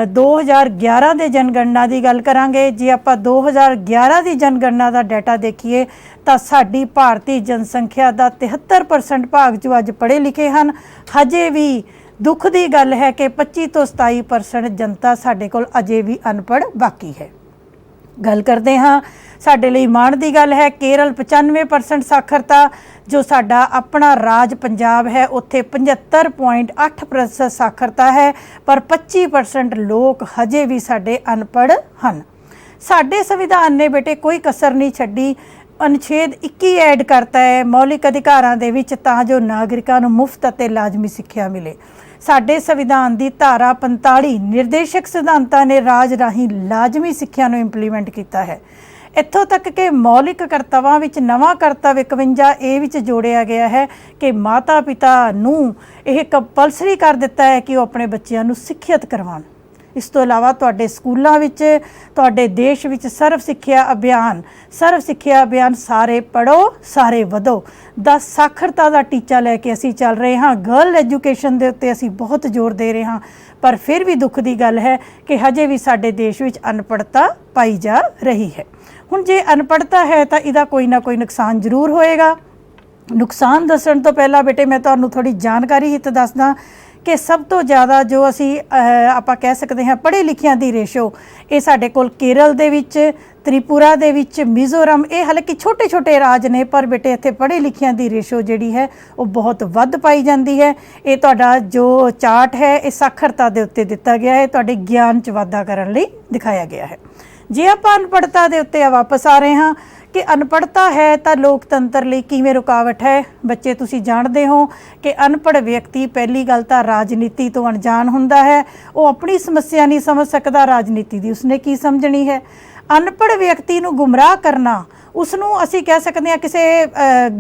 2011 ਦੇ ਜਨਗਣਨਾ ਦੀ ਗੱਲ ਕਰਾਂਗੇ। ਜੇ ਆਪਾਂ 2011 ਦੀ ਜਨਗਣਨਾ ਦਾ ਡਾਟਾ ਦੇਖੀਏ ਤਾਂ ਸਾਡੀ ਭਾਰਤੀ ਜਨਸੰਖਿਆ ਦਾ 73% ਭਾਗ ਜੋ ਅੱਜ ਪੜ੍ਹੇ ਲਿਖੇ ਹਨ। ਹਜੇ ਵੀ ਦੁੱਖ ਦੀ ਗੱਲ ਹੈ ਕਿ 25 ਤੋਂ 27% ਜਨਤਾ ਸਾਡੇ ਕੋਲ ਅਜੇ ਵੀ ਅਨਪੜ੍ਹ ਬਾਕੀ ਹੈ। ਗੱਲ ਕਰਦੇ ਹਾਂ, ਸਾਡੇ ਲਈ ਮਾਣ ਦੀ ਗੱਲ ਹੈ, ਕੇਰਲ 95% ਸਾਖਰਤਾ, ਜੋ ਸਾਡਾ ਆਪਣਾ ਰਾਜ ਪੰਜਾਬ ਹੈ ਉੱਥੇ 75.8% ਸਾਖਰਤਾ ਹੈ, ਪਰ 25% ਲੋਕ ਹਜੇ ਵੀ ਸਾਡੇ ਅਨਪੜ੍ਹ ਹਨ। ਸਾਡੇ ਸੰਵਿਧਾਨ ਨੇ ਬੇਟੇ ਕੋਈ ਕਸਰ ਨਹੀਂ ਛੱਡੀ। ਅਨੁਛੇਦ 21 ਐਡ ਕਰਤਾ ਹੈ ਮੌਲਿਕ ਅਧਿਕਾਰਾਂ ਦੇ ਵਿੱਚ ਤਾਂ ਜੋ ਨਾਗਰਿਕਾਂ ਨੂੰ ਮੁਫਤ ਅਤੇ ਲਾਜ਼ਮੀ ਸਿੱਖਿਆ ਮਿਲੇ। ਸਾਡੇ ਸੰਵਿਧਾਨ ਦੀ ਧਾਰਾ 45 ਨਿਰਦੇਸ਼ਕ ਸਿਧਾਂਤਾਂ ਨੇ ਰਾਜ ਰਾਹੀਂ ਲਾਜ਼ਮੀ ਸਿੱਖਿਆ ਨੂੰ ਇੰਪਲੀਮੈਂਟ ਕੀਤਾ ਹੈ। ਇੱਥੋਂ ਤੱਕ ਕਿ ਮੌਲਿਕ ਕਰਤੱਵਾਂ ਵਿੱਚ ਨਵਾਂ ਕਰਤੱਵ 51 ਏ ਵਿੱਚ ਜੋੜਿਆ ਗਿਆ ਹੈ ਕਿ ਮਾਤਾ ਪਿਤਾ ਨੂੰ ਇਹ ਕੰਪਲਸਰੀ ਕਰ ਦਿੱਤਾ ਹੈ ਕਿ ਉਹ ਆਪਣੇ ਬੱਚਿਆਂ ਨੂੰ ਸਿੱਖਿਅਤ ਕਰਵਾਉਣ। ਇਸ ਤੋਂ ਇਲਾਵਾ ਤੁਹਾਡੇ ਸਕੂਲਾਂ ਵਿੱਚ, ਤੁਹਾਡੇ ਦੇਸ਼ ਵਿੱਚ ਸਰਵ ਸਿੱਖਿਆ ਅਭਿਆਨ ਸਾਰੇ ਪੜ੍ਹੋ ਸਾਰੇ ਵਧੋ ਦਾ ਸਾਖਰਤਾ ਦਾ ਟੀਚਾ ਲੈ ਕੇ ਅਸੀਂ ਚੱਲ ਰਹੇ ਹਾਂ। ਗਰਲ ਐਜੂਕੇਸ਼ਨ ਦੇ ਉੱਤੇ ਅਸੀਂ ਬਹੁਤ ਜ਼ੋਰ ਦੇ ਰਹੇ ਹਾਂ, ਪਰ ਫਿਰ ਵੀ ਦੁੱਖ ਦੀ ਗੱਲ ਹੈ ਕਿ ਹਜੇ ਵੀ ਸਾਡੇ ਦੇਸ਼ ਵਿੱਚ ਅਨਪੜ੍ਹਤਾ ਪਾਈ ਜਾ ਰਹੀ ਹੈ। ਹੁਣ ਜੇ ਅਨਪੜ੍ਹਤਾ ਹੈ ਤਾਂ ਇਹਦਾ ਕੋਈ ਨਾ ਕੋਈ ਨੁਕਸਾਨ ਜ਼ਰੂਰ ਹੋਏਗਾ। ਨੁਕਸਾਨ ਦੱਸਣ ਤੋਂ ਪਹਿਲਾਂ ਬੇਟੇ ਮੈਂ ਤੁਹਾਨੂੰ ਥੋੜ੍ਹੀ ਜਾਣਕਾਰੀ ਹਿੱਤ ਦੱਸਦਾ ਕਿ ਸਭ ਤੋਂ ਜ਼ਿਆਦਾ ਜੋ ਅਸੀਂ ਆਪਾਂ ਕਹਿ ਸਕਦੇ ਹਾਂ ਪੜ੍ਹੇ ਲਿਖਿਆਂ ਦੀ ਰੇਸ਼ੋ, ਇਹ ਸਾਡੇ ਕੋਲ ਕੇਰਲ ਦੇ ਵਿੱਚ, ਤ੍ਰਿਪੁਰਾ ਦੇ ਵਿੱਚ, ਮਿਜ਼ੋਰਮ, ਇਹ ਹਾਲਾਂਕਿ ਛੋਟੇ ਛੋਟੇ ਰਾਜ ਨੇ, ਪਰ ਬੇਟੇ ਇੱਥੇ ਪੜ੍ਹੇ ਲਿਖਿਆਂ ਦੀ ਰੇਸ਼ੋ ਜਿਹੜੀ ਹੈ ਉਹ ਬਹੁਤ ਵੱਧ ਪਾਈ ਜਾਂਦੀ ਹੈ। ਇਹ ਤੁਹਾਡਾ ਜੋ ਚਾਰਟ ਹੈ ਇਹ ਸਾਖਰਤਾ ਦੇ ਉੱਤੇ ਦਿੱਤਾ ਗਿਆ ਹੈ, ਤੁਹਾਡੇ ਗਿਆਨ 'ਚ ਵਾਧਾ ਕਰਨ ਲਈ ਦਿਖਾਇਆ ਗਿਆ ਹੈ। ਜੇ ਆਪਾਂ ਅਨਪੜ੍ਹਤਾ ਦੇ ਉੱਤੇ ਵਾਪਸ ਆ ਰਹੇ ਹਾਂ ਕਿ ਅਨਪੜ੍ਹਤਾ ਹੈ ਤਾਂ ਲੋਕਤੰਤਰ ਲਈ ਕਿਵੇਂ ਰੁਕਾਵਟ ਹੈ। ਬੱਚੇ ਤੁਸੀਂ ਜਾਣਦੇ ਹੋ ਕਿ ਅਨਪੜ੍ਹ ਵਿਅਕਤੀ ਪਹਿਲੀ ਗੱਲ ਤਾਂ ਰਾਜਨੀਤੀ ਤੋਂ ਅਣਜਾਣ ਹੁੰਦਾ ਹੈ, ਉਹ ਆਪਣੀ ਸਮੱਸਿਆ ਨਹੀਂ ਸਮਝ ਸਕਦਾ, ਰਾਜਨੀਤੀ ਦੀ ਉਸਨੇ ਕੀ ਸਮਝਣੀ ਹੈ। ਅਨਪੜ੍ਹ ਵਿਅਕਤੀ ਨੂੰ ਗੁੰਮਰਾਹ ਕਰਨਾ, ਉਸ ਨੂੰ ਅਸੀਂ ਕਹਿ ਸਕਦੇ ਹਾਂ ਕਿਸੇ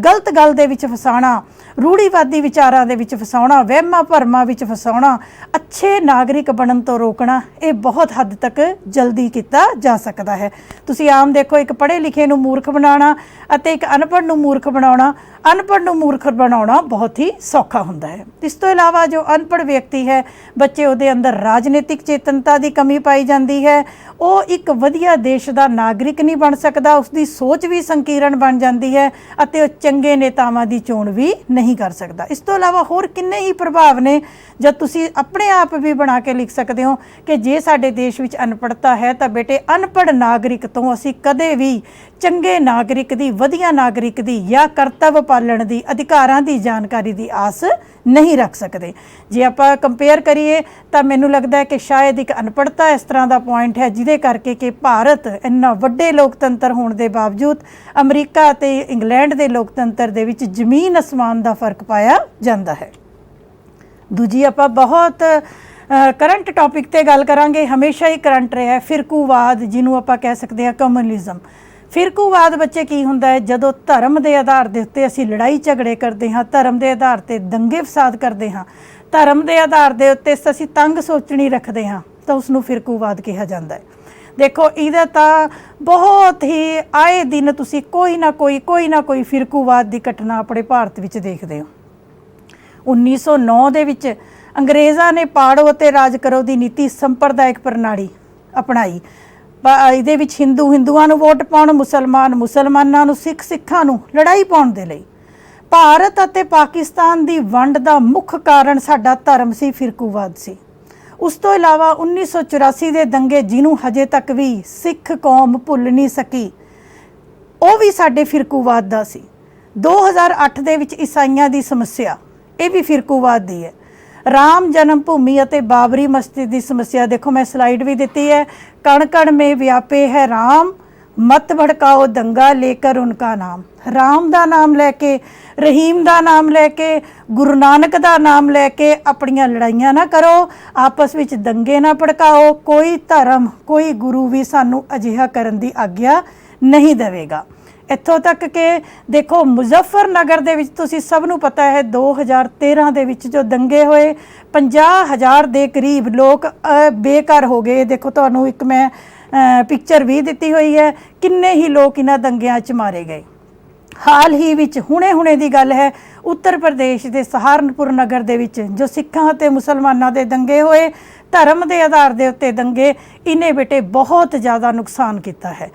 ਗਲਤ ਗੱਲ ਦੇ ਵਿੱਚ ਫਸਾਉਣਾ, ਰੂੜੀਵਾਦੀ ਵਿਚਾਰਾਂ ਦੇ ਵਿੱਚ ਫਸਾਉਣਾ, ਵਹਿਮਾਂ ਭਰਮਾਂ ਵਿੱਚ ਫਸਾਉਣਾ, ਅੱਛੇ ਨਾਗਰਿਕ ਬਣਨ ਤੋਂ ਰੋਕਣਾ, ਇਹ ਬਹੁਤ ਹੱਦ ਤੱਕ ਜਲਦੀ ਕੀਤਾ ਜਾ ਸਕਦਾ ਹੈ। ਤੁਸੀਂ ਆਮ ਦੇਖੋ, ਇੱਕ ਪੜ੍ਹੇ ਲਿਖੇ ਨੂੰ ਮੂਰਖ ਬਣਾਉਣਾ ਅਤੇ ਇੱਕ ਅਨਪੜ੍ਹ ਨੂੰ ਮੂਰਖ ਬਣਾਉਣਾ, ਅਨਪੜ੍ਹ ਨੂੰ ਮੂਰਖ ਬਣਾਉਣਾ ਬਹੁਤ ਹੀ ਸੌਖਾ ਹੁੰਦਾ ਹੈ। ਇਸ ਤੋਂ ਇਲਾਵਾ ਜੋ ਅਨਪੜ੍ਹ ਵਿਅਕਤੀ ਹੈ ਬੱਚੇ, ਉਹਦੇ ਅੰਦਰ ਰਾਜਨੀਤਿਕ ਚੇਤਨਤਾ ਦੀ ਕਮੀ ਪਾਈ ਜਾਂਦੀ ਹੈ। ਉਹ ਇੱਕ ਵਧੀਆ ਦੇਸ਼ ਦਾ ਨਾਗਰਿਕ ਨਹੀਂ ਬਣ ਸਕਦਾ, ਉਸਦੀ ਸੋਚ ਵੀ ਸੰਕੀਰਣ ਬਣ ਜਾਂਦੀ ਹੈ ਅਤੇ ਉਹ ਚੰਗੇ ਨੇਤਾਵਾਂ ਦੀ ਚੋਣ ਵੀ ਨਹੀਂ ਕਰ ਸਕਦਾ। ਇਸ ਤੋਂ ਇਲਾਵਾ ਹੋਰ ਕਿੰਨੇ ਹੀ ਪ੍ਰਭਾਵ ਨੇ ਜਦ ਤੁਸੀਂ ਆਪਣੇ ਆਪ ਵੀ ਬਣਾ ਕੇ ਲਿਖ ਸਕਦੇ ਹੋ ਕਿ ਜੇ ਸਾਡੇ ਦੇਸ਼ ਵਿੱਚ ਅਨਪੜ੍ਹਤਾ ਹੈ ਤਾਂ ਬੇਟੇ ਅਨਪੜ੍ਹ ਨਾਗਰਿਕ ਤੋਂ ਅਸੀਂ ਕਦੇ ਵੀ ਚੰਗੇ ਨਾਗਰਿਕ ਦੀ, ਵਧੀਆ ਨਾਗਰਿਕ ਦੀ ਜਾਂ ਕਰਤੱਵ ਪਾਲਣ ਦੀ, ਅਧਿਕਾਰਾਂ ਦੀ ਜਾਣਕਾਰੀ ਦੀ ਆਸ ਨਹੀਂ ਰੱਖ ਸਕਦੇ। ਜੇ ਆਪਾਂ ਕੰਪੇਅਰ ਕਰੀਏ ਤਾਂ ਮੈਨੂੰ ਲੱਗਦਾ ਹੈ ਕਿ ਸ਼ਾਇਦ ਇੱਕ ਅਨਪੜ੍ਹਤਾ ਇਸ ਤਰ੍ਹਾਂ ਦਾ ਪੁਆਇੰਟ ਹੈ ਜਿਹਦੇ ਕਰਕੇ ਕਿ ਭਾਰਤ ਇੰਨਾ ਵੱਡੇ ਲੋਕਤੰਤਰ ਹੋਣ ਦੇ ਬਾਵਜੂਦ ਅਮਰੀਕਾ ਅਤੇ ਇੰਗਲੈਂਡ ਦੇ ਲੋਕਤੰਤਰ ਦੇ ਵਿੱਚ ਜ਼ਮੀਨ ਅਸਮਾਨ ਦਾ ਫਰਕ ਪਾਇਆ ਜਾਂਦਾ ਹੈ। ਦੂਜੀ ਆਪਾਂ ਬਹੁਤ ਕਰੰਟ ਟੌਪਿਕ ਤੇ ਗੱਲ ਕਰਾਂਗੇ, ਹਮੇਸ਼ਾ ਹੀ ਕਰੰਟ ਰਿਹਾ ਫਿਰਕੂਵਾਦ, ਜਿਹਨੂੰ ਆਪਾਂ ਕਹਿ ਸਕਦੇ ਹਾਂ ਕਮਿਊਨਿਜ਼ਮ। ਫਿਰਕੂਵਾਦ ਬੱਚੇ ਕੀ ਹੁੰਦਾ ਹੈ? ਜਦੋਂ ਧਰਮ ਦੇ ਆਧਾਰ ਦੇ ਉੱਤੇ ਅਸੀਂ ਲੜਾਈ ਝਗੜੇ ਕਰਦੇ ਹਾਂ, ਧਰਮ ਦੇ ਆਧਾਰ ਤੇ ਦੰਗੇ ਫਸਾਦ ਕਰਦੇ ਹਾਂ, ਧਰਮ ਦੇ ਆਧਾਰ ਦੇ ਉੱਤੇ ਅਸੀਂ ਤੰਗ ਸੋਚਣੀ ਰੱਖਦੇ ਹਾਂ ਤਾਂ ਉਸ ਨੂੰ ਫਿਰਕੂਵਾਦ ਕਿਹਾ ਜਾਂਦਾ ਹੈ। ਦੇਖੋ ਇਹਦਾ ਤਾਂ ਬਹੁਤ ਹੀ ਆਏ ਦਿਨ ਤੁਸੀਂ ਕੋਈ ਨਾ ਕੋਈ ਫਿਰਕੂਵਾਦ ਦੀ ਘਟਨਾ ਆਪਣੇ ਭਾਰਤ ਵਿੱਚ ਦੇਖਦੇ ਹੋ। 1909 ਦੇ ਵਿੱਚ ਅੰਗਰੇਜ਼ਾਂ ਨੇ ਪਾੜੋ ਅਤੇ ਰਾਜ ਕਰੋ ਦੀ ਨੀਤੀ ਸੰਪਰਦਾਇਕ ਪ੍ਰਣਾਲੀ ਅਪਣਾਈ। ਇਹਦੇ ਵਿੱਚ ਹਿੰਦੂਆਂ ਨੂੰ ਵੋਟ ਪਾਉਣ, ਮੁਸਲਮਾਨਾਂ ਨੂੰ, ਸਿੱਖਾਂ ਨੂੰ ਲੜਾਈ ਪਾਉਣ ਦੇ ਲਈ। ਭਾਰਤ ਅਤੇ ਪਾਕਿਸਤਾਨ ਦੀ ਵੰਡ ਦਾ ਮੁੱਖ ਕਾਰਨ ਸਾਡਾ ਧਰਮ ਸੀ, ਫਿਰਕੂਵਾਦ ਸੀ। ਉਸ ਤੋਂ ਇਲਾਵਾ 1984 ਦੇ ਦੰਗੇ, ਜਿਹਨੂੰ ਹਜੇ ਤੱਕ ਵੀ ਸਿੱਖ ਕੌਮ ਭੁੱਲ ਨਹੀਂ ਸਕੀ, ਉਹ ਵੀ ਸਾਡੇ ਫਿਰਕੂਵਾਦ ਦਾ ਸੀ। 2008 ਦੇ ਵਿੱਚ ਈਸਾਈਆਂ ਦੀ ਸਮੱਸਿਆ, ਇਹ ਵੀ ਫਿਰਕੂਵਾਦ ਦੀ ਹੈ। ਰਾਮ ਜਨਮ ਭੂਮੀ ਅਤੇ ਬਾਬਰੀ ਮਸਜਿਦ ਦੀ ਸਮੱਸਿਆ, ਦੇਖੋ ਮੈਂ ਸਲਾਈਡ ਵੀ ਦਿੱਤੀ ਹੈ। ਕਣ ਕਣ में व्यापे है राम, मत भड़काओ दंगा लेकर उनका नाम। राम ਦਾ ਨਾਮ ਲੈ ਕੇ, ਰਹੀਮ ਦਾ ਨਾਮ ਲੈ ਕੇ, ਗੁਰੂ ਨਾਨਕ ਦਾ ਨਾਮ ਲੈ ਕੇ ਆਪਣੀਆਂ ਲੜਾਈਆਂ ਨਾ ਕਰੋ, ਆਪਸ ਵਿੱਚ ਦੰਗੇ ਨਾ ਭੜਕਾਓ। ਕੋਈ ਧਰਮ, ਕੋਈ ਗੁਰੂ ਵੀ ਸਾਨੂੰ ਅਜਿਹਾ ਕਰਨ ਦੀ ਆਗਿਆ ਨਹੀਂ ਦੇਵੇਗਾ। ਇੱਥੋਂ ਤੱਕ ਕਿ ਦੇਖੋ ਮੁਜ਼ੱਫਰਨਗਰ ਦੇ ਵਿੱਚ ਤੁਸੀਂ ਸਭ ਨੂੰ ਪਤਾ ਹੈ 2013 ਦੇ ਵਿੱਚ ਜੋ ਦੰਗੇ ਹੋਏ, 50,000 ਦੇ ਕਰੀਬ ਲੋਕ ਬੇਘਰ ਹੋ ਗਏ। ਦੇਖੋ ਤੁਹਾਨੂੰ ਇੱਕ ਮੈਂ ਪਿਕਚਰ ਵੀ ਦਿੱਤੀ ਹੋਈ ਹੈ, ਕਿੰਨੇ ਹੀ ਲੋਕ ਇਹਨਾਂ ਦੰਗਿਆਂ 'ਚ ਮਾਰੇ ਗਏ। ਹਾਲ ਹੀ ਵਿੱਚ ਹੁਣੇ ਦੀ ਗੱਲ ਹੈ, ਉੱਤਰ ਪ੍ਰਦੇਸ਼ ਦੇ ਸਹਾਰਨਪੁਰ ਨਗਰ ਦੇ ਵਿੱਚ ਜੋ ਸਿੱਖਾਂ ਅਤੇ ਮੁਸਲਮਾਨਾਂ ਦੇ ਦੰਗੇ ਹੋਏ, ਧਰਮ ਦੇ ਆਧਾਰ ਦੇ ਉੱਤੇ ਦੰਗੇ, ਇਹਨੇ ਬੇਟੇ ਬਹੁਤ ਜ਼ਿਆਦਾ ਨੁਕਸਾਨ ਕੀਤਾ ਹੈ।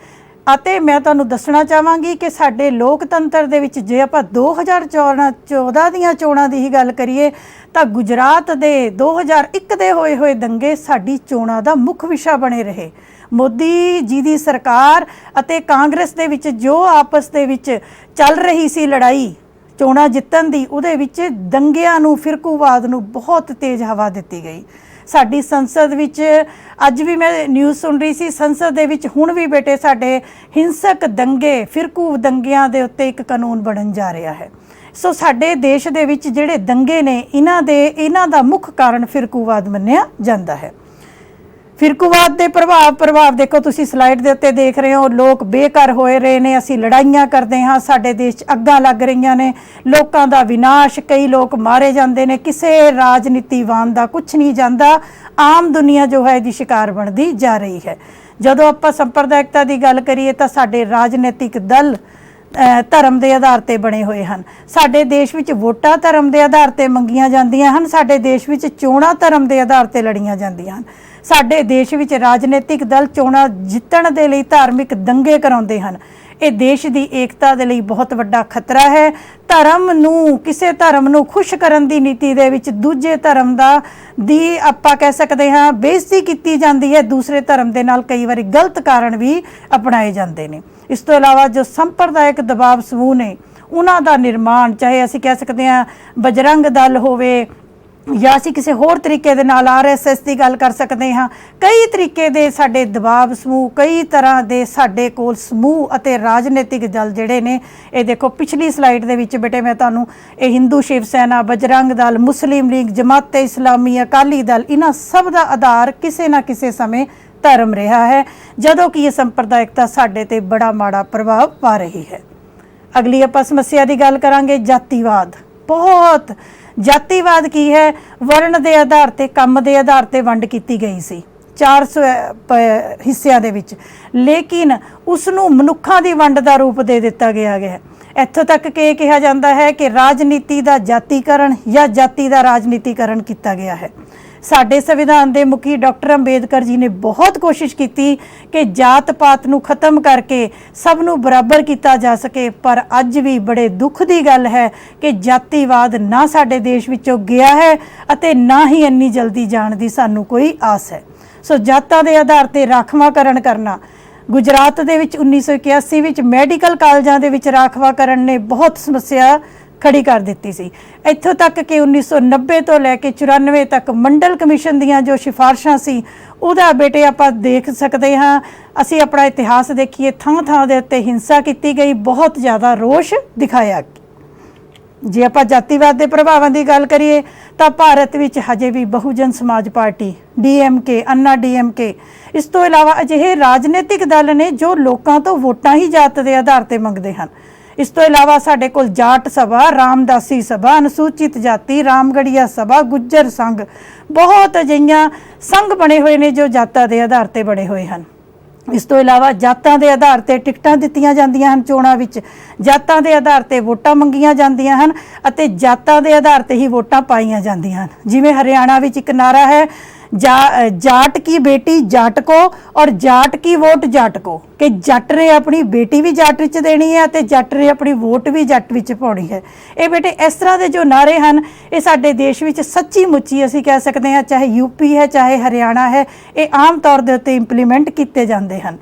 ਅਤੇ ਮੈਂ ਤੁਹਾਨੂੰ ਦੱਸਣਾ ਚਾਹਾਂਗੀ ਕਿ ਸਾਡੇ ਲੋਕਤੰਤਰ ਦੇ ਵਿੱਚ ਜੇ ਆਪਾਂ 2014 ਦੀਆਂ ਚੋਣਾਂ ਦੀ ਹੀ ਗੱਲ ਕਰੀਏ ਤਾਂ ਗੁਜਰਾਤ ਦੇ 2001 ਦੇ ਹੋਏ ਦੰਗੇ ਸਾਡੀ ਚੋਣਾਂ ਦਾ ਮੁੱਖ ਵਿਸ਼ਾ ਬਣੇ ਰਹੇ। ਮੋਦੀ ਜੀ ਦੀ ਸਰਕਾਰ ਅਤੇ ਕਾਂਗਰਸ ਦੇ ਵਿੱਚ ਜੋ ਆਪਸ ਦੇ ਵਿੱਚ ਚੱਲ ਰਹੀ ਸੀ ਲੜਾਈ ਚੋਣਾਂ ਜਿੱਤਣ ਦੀ, ਉਹਦੇ ਵਿੱਚ ਦੰਗਿਆਂ ਨੂੰ, ਫਿਰਕੂਵਾਦ ਨੂੰ ਬਹੁਤ ਤੇਜ਼ ਹਵਾ ਦਿੱਤੀ ਗਈ। ਸਾਡੀ ਸੰਸਦ ਵਿੱਚ ਅੱਜ ਵੀ ਮੈਂ ਨਿਊਜ਼ ਸੁਣ ਰਹੀ ਸੀ, ਸੰਸਦ ਦੇ ਵਿੱਚ ਹੁਣ ਵੀ ਬੇਟੇ ਸਾਡੇ ਹਿੰਸਕ ਦੰਗੇ, ਫਿਰਕੂ ਦੰਗਿਆਂ ਦੇ ਉੱਤੇ ਇੱਕ ਕਾਨੂੰਨ ਬਣਨ ਜਾ ਰਿਹਾ ਹੈ। ਸੋ ਸਾਡੇ ਦੇਸ਼ ਦੇ ਵਿੱਚ ਜਿਹੜੇ ਦੰਗੇ ਨੇ, ਇਹਨਾਂ ਦਾ ਮੁੱਖ ਕਾਰਨ ਫਿਰਕੂਵਾਦ ਮੰਨਿਆ ਜਾਂਦਾ ਹੈ। ਫਿਰਕੂਵਾਦ ਦੇ ਪ੍ਰਭਾਵ ਦੇਖੋ ਤੁਸੀਂ ਸਲਾਈਡ ਦੇ ਉੱਤੇ ਦੇਖ ਰਹੇ ਹੋ। ਲੋਕ ਬੇਘਰ ਹੋਏ ਰਹੇ ਨੇ, ਅਸੀਂ ਲੜਾਈਆਂ ਕਰਦੇ ਹਾਂ, ਸਾਡੇ ਦੇਸ਼ 'ਚ ਅੱਗਾਂ ਲੱਗ ਰਹੀਆਂ ਨੇ, ਲੋਕਾਂ ਦਾ ਵਿਨਾਸ਼, ਕਈ ਲੋਕ ਮਾਰੇ ਜਾਂਦੇ ਨੇ, ਕਿਸੇ ਰਾਜਨੀਤੀਵਾਨ ਦਾ ਕੁਝ ਨਹੀਂ ਜਾਂਦਾ। ਆਮ ਦੁਨੀਆ ਜੋ ਹੈ ਇਹਦੀ ਸ਼ਿਕਾਰ ਬਣਦੀ ਜਾ ਰਹੀ ਹੈ। ਜਦੋਂ ਆਪਾਂ ਸੰਪਰਦਾਇਕਤਾ ਦੀ ਗੱਲ ਕਰੀਏ ਤਾਂ ਸਾਡੇ ਰਾਜਨੀਤਿਕ ਦਲ ਧਰਮ ਦੇ ਆਧਾਰ ਤੇ ਬਣੇ ਹੋਏ ਹਨ। ਸਾਡੇ ਦੇਸ਼ ਵਿੱਚ ਵੋਟਾਂ ਧਰਮ ਦੇ ਆਧਾਰ ਤੇ ਮੰਗੀਆਂ ਜਾਂਦੀਆਂ ਹਨ। ਸਾਡੇ ਦੇਸ਼ ਵਿੱਚ ਚੋਣਾਂ ਧਰਮ ਦੇ ਆਧਾਰ ਤੇ ਲੜੀਆਂ ਜਾਂਦੀਆਂ ਹਨ। ਸਾਡੇ ਦੇਸ਼ ਵਿੱਚ ਰਾਜਨੀਤਿਕ ਦਲ ਚੋਣਾਂ ਜਿੱਤਣ ਦੇ ਲਈ ਧਾਰਮਿਕ ਦੰਗੇ ਕਰਾਉਂਦੇ ਹਨ। ਇਹ ਦੇਸ਼ ਦੀ ਏਕਤਾ ਦੇ ਲਈ ਬਹੁਤ ਵੱਡਾ ਖਤਰਾ ਹੈ। ਕਿਸੇ ਧਰਮ ਨੂੰ ਖੁਸ਼ ਕਰਨ ਦੀ ਨੀਤੀ ਦੇ ਵਿੱਚ ਦੂਜੇ ਧਰਮ ਦੀ ਆਪਾਂ ਕਹਿ ਸਕਦੇ ਹਾਂ ਬੇਇੱਜ਼ਤੀ ਕੀਤੀ ਜਾਂਦੀ ਹੈ। ਦੂਸਰੇ ਧਰਮ ਦੇ ਨਾਲ ਕਈ ਵਾਰੀ ਗਲਤ ਕਾਰਨ ਵੀ ਅਪਣਾਏ ਜਾਂਦੇ ਨੇ। ਇਸ ਤੋਂ ਇਲਾਵਾ ਜੋ ਸੰਪਰਦਾਇਕ ਦਬਾਅ ਸਮੂਹ ਨੇ, ਉਹਨਾਂ ਦਾ ਨਿਰਮਾਣ, ਚਾਹੇ ਅਸੀਂ ਕਹਿ ਸਕਦੇ ਹਾਂ ਬਜਰੰਗ ਦਲ ਹੋਵੇ ਜਾਂ ਅਸੀਂ ਕਿਸੇ ਹੋਰ ਤਰੀਕੇ ਦੇ ਨਾਲ RSS ਦੀ ਗੱਲ ਕਰ ਸਕਦੇ ਹਾਂ। ਕਈ ਤਰੀਕੇ ਦੇ ਸਾਡੇ ਦਬਾਅ ਸਮੂਹ, ਕਈ ਤਰ੍ਹਾਂ ਦੇ ਸਾਡੇ ਕੋਲ ਸਮੂਹ ਅਤੇ ਰਾਜਨੀਤਿਕ ਦਲ ਜਿਹੜੇ ਨੇ, ਇਹ ਦੇਖੋ ਪਿਛਲੀ ਸਲਾਈਡ ਦੇ ਵਿੱਚ ਬੇਟੇ ਮੈਂ ਤੁਹਾਨੂੰ ਇਹ ਹਿੰਦੂ ਸ਼ਿਵ ਸੈਨਾ, ਬਜਰੰਗ ਦਲ, ਮੁਸਲਿਮ ਲੀਗ, ਜਮਾਤ-ਏ ਇਸਲਾਮੀ, ਅਕਾਲੀ ਦਲ, ਇਹਨਾਂ ਸਭ ਦਾ ਆਧਾਰ ਕਿਸੇ ਨਾ ਕਿਸੇ ਸਮੇਂ ਧਰਮ ਰਿਹਾ ਹੈ, ਜਦੋਂ ਕਿ ਇਹ ਸੰਪਰਦਾਇਕਤਾ ਸਾਡੇ ਤੇ ਬੜਾ ਮਾੜਾ ਪ੍ਰਭਾਵ ਪਾ ਰਹੀ ਹੈ। ਅਗਲੀ ਆਪਾਂ ਸਮੱਸਿਆ ਦੀ ਗੱਲ ਕਰਾਂਗੇ, ਜਾਤੀਵਾਦ। ਬਹੁਤ ਜਾਤੀਵਾਦ ਕੀ ਹੈ? ਵਰਣ ਦੇ ਆਧਾਰ ਤੇ, ਕੰਮ ਦੇ ਆਧਾਰ ਤੇ ਵੰਡ ਕੀਤੀ ਗਈ ਸੀ 400 ਹਿੱਸਿਆਂ ਦੇ ਵਿੱਚ, ਲੇਕਿਨ ਉਸ ਨੂੰ ਮਨੁੱਖਾਂ ਦੀ ਵੰਡ ਦਾ ਰੂਪ ਦੇ ਦਿੱਤਾ ਗਿਆ ਹੈ। ਇੱਥੋਂ ਤੱਕ ਕਿ ਇਹ ਕਿਹਾ ਜਾਂਦਾ ਹੈ ਕਿ ਰਾਜਨੀਤੀ ਦਾ ਜਾਤੀਕਰਨ ਜਾਂ ਜਾਤੀ ਦਾ ਰਾਜਨੀਤੀਕਰਨ ਕੀਤਾ ਗਿਆ ਹੈ। ਸਾਡੇ ਸੰਵਿਧਾਨ ਦੇ ਮੁਖੀ ਡਾਕਟਰ ਅੰਬੇਦਕਰ ਜੀ ਨੇ ਬਹੁਤ ਕੋਸ਼ਿਸ਼ ਕੀਤੀ ਕਿ ਜਾਤ ਪਾਤ ਨੂੰ ਖਤਮ ਕਰਕੇ ਸਭ ਨੂੰ ਬਰਾਬਰ ਕੀਤਾ ਜਾ ਸਕੇ, ਪਰ ਅੱਜ ਵੀ ਬੜੇ ਦੁੱਖ ਦੀ ਗੱਲ ਹੈ ਕਿ ਜਾਤੀਵਾਦ ਨਾ ਸਾਡੇ ਦੇਸ਼ ਵਿੱਚੋਂ ਗਿਆ ਹੈ ਅਤੇ ਨਾ ਹੀ ਇੰਨੀ ਜਲਦੀ ਜਾਣ ਦੀ ਸਾਨੂੰ ਕੋਈ ਆਸ ਹੈ। ਸੋ ਜਾਤਾਂ ਦੇ ਆਧਾਰ ਤੇ ਰਾਖਵਾਂਕਰਨ ਕਰਨਾ, ਗੁਜਰਾਤ ਦੇ ਵਿੱਚ 1981 ਵਿੱਚ ਮੈਡੀਕਲ ਕਾਲਜਾਂ ਦੇ ਵਿੱਚ ਰਾਖਵਾਂਕਰਨ ਨੇ ਬਹੁਤ ਸਮੱਸਿਆ ਖੜੀ ਕਰ ਦਿੱਤੀ ਸੀ। ਇੱਥੋਂ ਤੱਕ ਕਿ 1990 ਤੋਂ ਲੈ ਕੇ 94 ਤੱਕ ਮੰਡਲ ਕਮਿਸ਼ਨ ਦੀਆਂ ਜੋ ਸਿਫਾਰਸ਼ਾਂ ਸੀ ਉਹਦਾ ਬੇਟੇ ਆਪਾਂ ਦੇਖ ਸਕਦੇ ਹਾਂ। ਅਸੀਂ ਆਪਣਾ ਇਤਿਹਾਸ ਦੇਖੀਏ, ਥਾਂ ਥਾਂ ਦੇ ਉੱਤੇ ਹਿੰਸਾ ਕੀਤੀ ਗਈ, ਬਹੁਤ ਜ਼ਿਆਦਾ ਰੋਸ਼ ਦਿਖਾਇਆ। ਜੇ ਆਪਾਂ ਜਾਤੀਵਾਦ ਦੇ ਪ੍ਰਭਾਵਾਂ ਦੀ ਗੱਲ ਕਰੀਏ ਤਾਂ ਭਾਰਤ ਵਿੱਚ ਹਜੇ ਵੀ ਬਹੁਜਨ ਸਮਾਜ ਪਾਰਟੀ, DMK, ਅੰਨਾ DMK, ਇਸ ਤੋਂ ਇਲਾਵਾ ਅਜਿਹੇ ਰਾਜਨੀਤਿਕ ਦਲ ਨੇ ਜੋ ਲੋਕਾਂ ਤੋਂ ਵੋਟਾਂ ਹੀ ਜਾਤ ਦੇ ਆਧਾਰ ਤੇ ਮੰਗਦੇ ਹਨ। ਇਸ ਤੋਂ ਇਲਾਵਾ ਸਾਡੇ ਕੋਲ ਜਾਟ ਸਭਾ, ਰਾਮਦਾਸੀ ਸਭਾ, ਅਨੁਸੂਚਿਤ ਜਾਤੀ, ਰਾਮਗੜੀਆ ਸਭਾ, ਗੁੱਜਰ ਸੰਘ, ਬਹੁਤ ਅਜਿਹੀਆਂ ਸੰਘ ਬਣੇ ਹੋਏ ਨੇ ਜੋ ਜਾਤਾਂ ਦੇ ਆਧਾਰ ਤੇ ਬਣੇ ਹੋਏ ਹਨ। ਇਸ ਤੋਂ ਇਲਾਵਾ ਜਾਤਾਂ ਦੇ ਆਧਾਰ ਤੇ ਟਿਕਟਾਂ ਦਿੱਤੀਆਂ ਜਾਂਦੀਆਂ ਹਨ ਚੋਣਾਂ ਵਿੱਚ, ਜਾਤਾਂ ਦੇ ਆਧਾਰ ਤੇ ਵੋਟਾਂ ਮੰਗੀਆਂ ਜਾਂਦੀਆਂ ਹਨ ਅਤੇ ਜਾਤਾਂ ਦੇ ਆਧਾਰ ਤੇ ਹੀ ਵੋਟਾਂ ਪਾਈਆਂ ਜਾਂਦੀਆਂ ਹਨ। ਜਿਵੇਂ ਹਰਿਆਣਾ ਵਿੱਚ ਇੱਕ ਨਾਰਾ ਹੈ, जाट की बेटी जाट को और जाट की वोट जाट को, कि जट ने अपनी बेटी भी जट विच देनी है ते जट ने अपनी वोट भी जट विच पाउणी है। ये बेटे इस तरह के जो नारे हैं ये साडे देश विच सच्ची मुच्ची असीं कह सकते हैं, चाहे यूपी है चाहे हरियाणा है, ये आम तौर के उत्ते इंप्लीमेंट किए जाते हैं।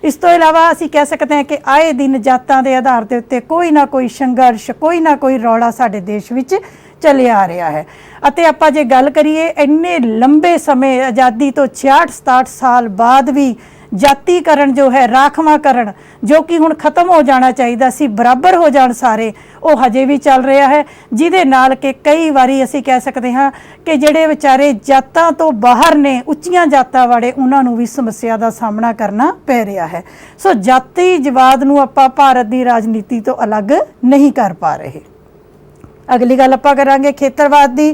इस तो इलावा असीं कह सकते हैं कि आए दिन जातां दे आधार के उत्ते कोई ना कोई संघर्ष, कोई ना कोई रौला साडे देश विच चले आ रहा है। अते आपां जे गल करिए इन्ने लंबे समय आज़ादी तो 66-67 साल बाद भी जातीकरण जो है, राखवांकरण जो कि हुण खत्म हो जाना चाहिए सी, बराबर हो जाण सारे, वो हजे भी चल रहा है, जिहदे नाल कि कई बारी असीं कह सकते हाँ कि जिहड़े विचारे जातां तो बाहर ने, उच्चियां जातां वाले, उन्हां नूं भी समस्या का सामना करना पै रहा है। सो जातिवाद नूं आपां भारत की राजनीति तो अलग नहीं कर पा रहे। अगली गल आपां करांगे खेतरवाद की,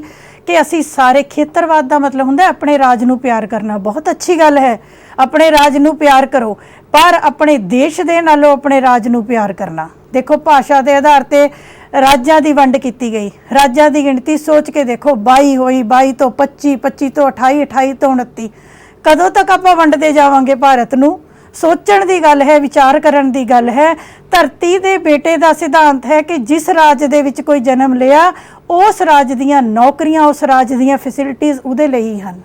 कि असी सारे, खेतरवाद का मतलब हुंदा अपने राज नूं प्यार करना। बहुत अच्छी गल है, अपने राज नूं प्यार करो, पर अपने देश दे नालों अपने राज नूं प्यार करना। देखो भाषा के आधार पर राज्यां की वंड की गई, राज्यां की गिणती सोच के देखो 22 होई, 22 तो 25, 25 तो 28, 28 तो 29, कदों तक आपां वंडदे जावांगे भारत नूं? सोचण दी गल है, विचार करन दी गल है। धरती दे बेटे का सिद्धांत है कि जिस राज दे विच कोई जन्म लिया, उस राज दीयां नौकरियां, उस राज दीयां फैसिलिटीज़ उहदे लई ही हन।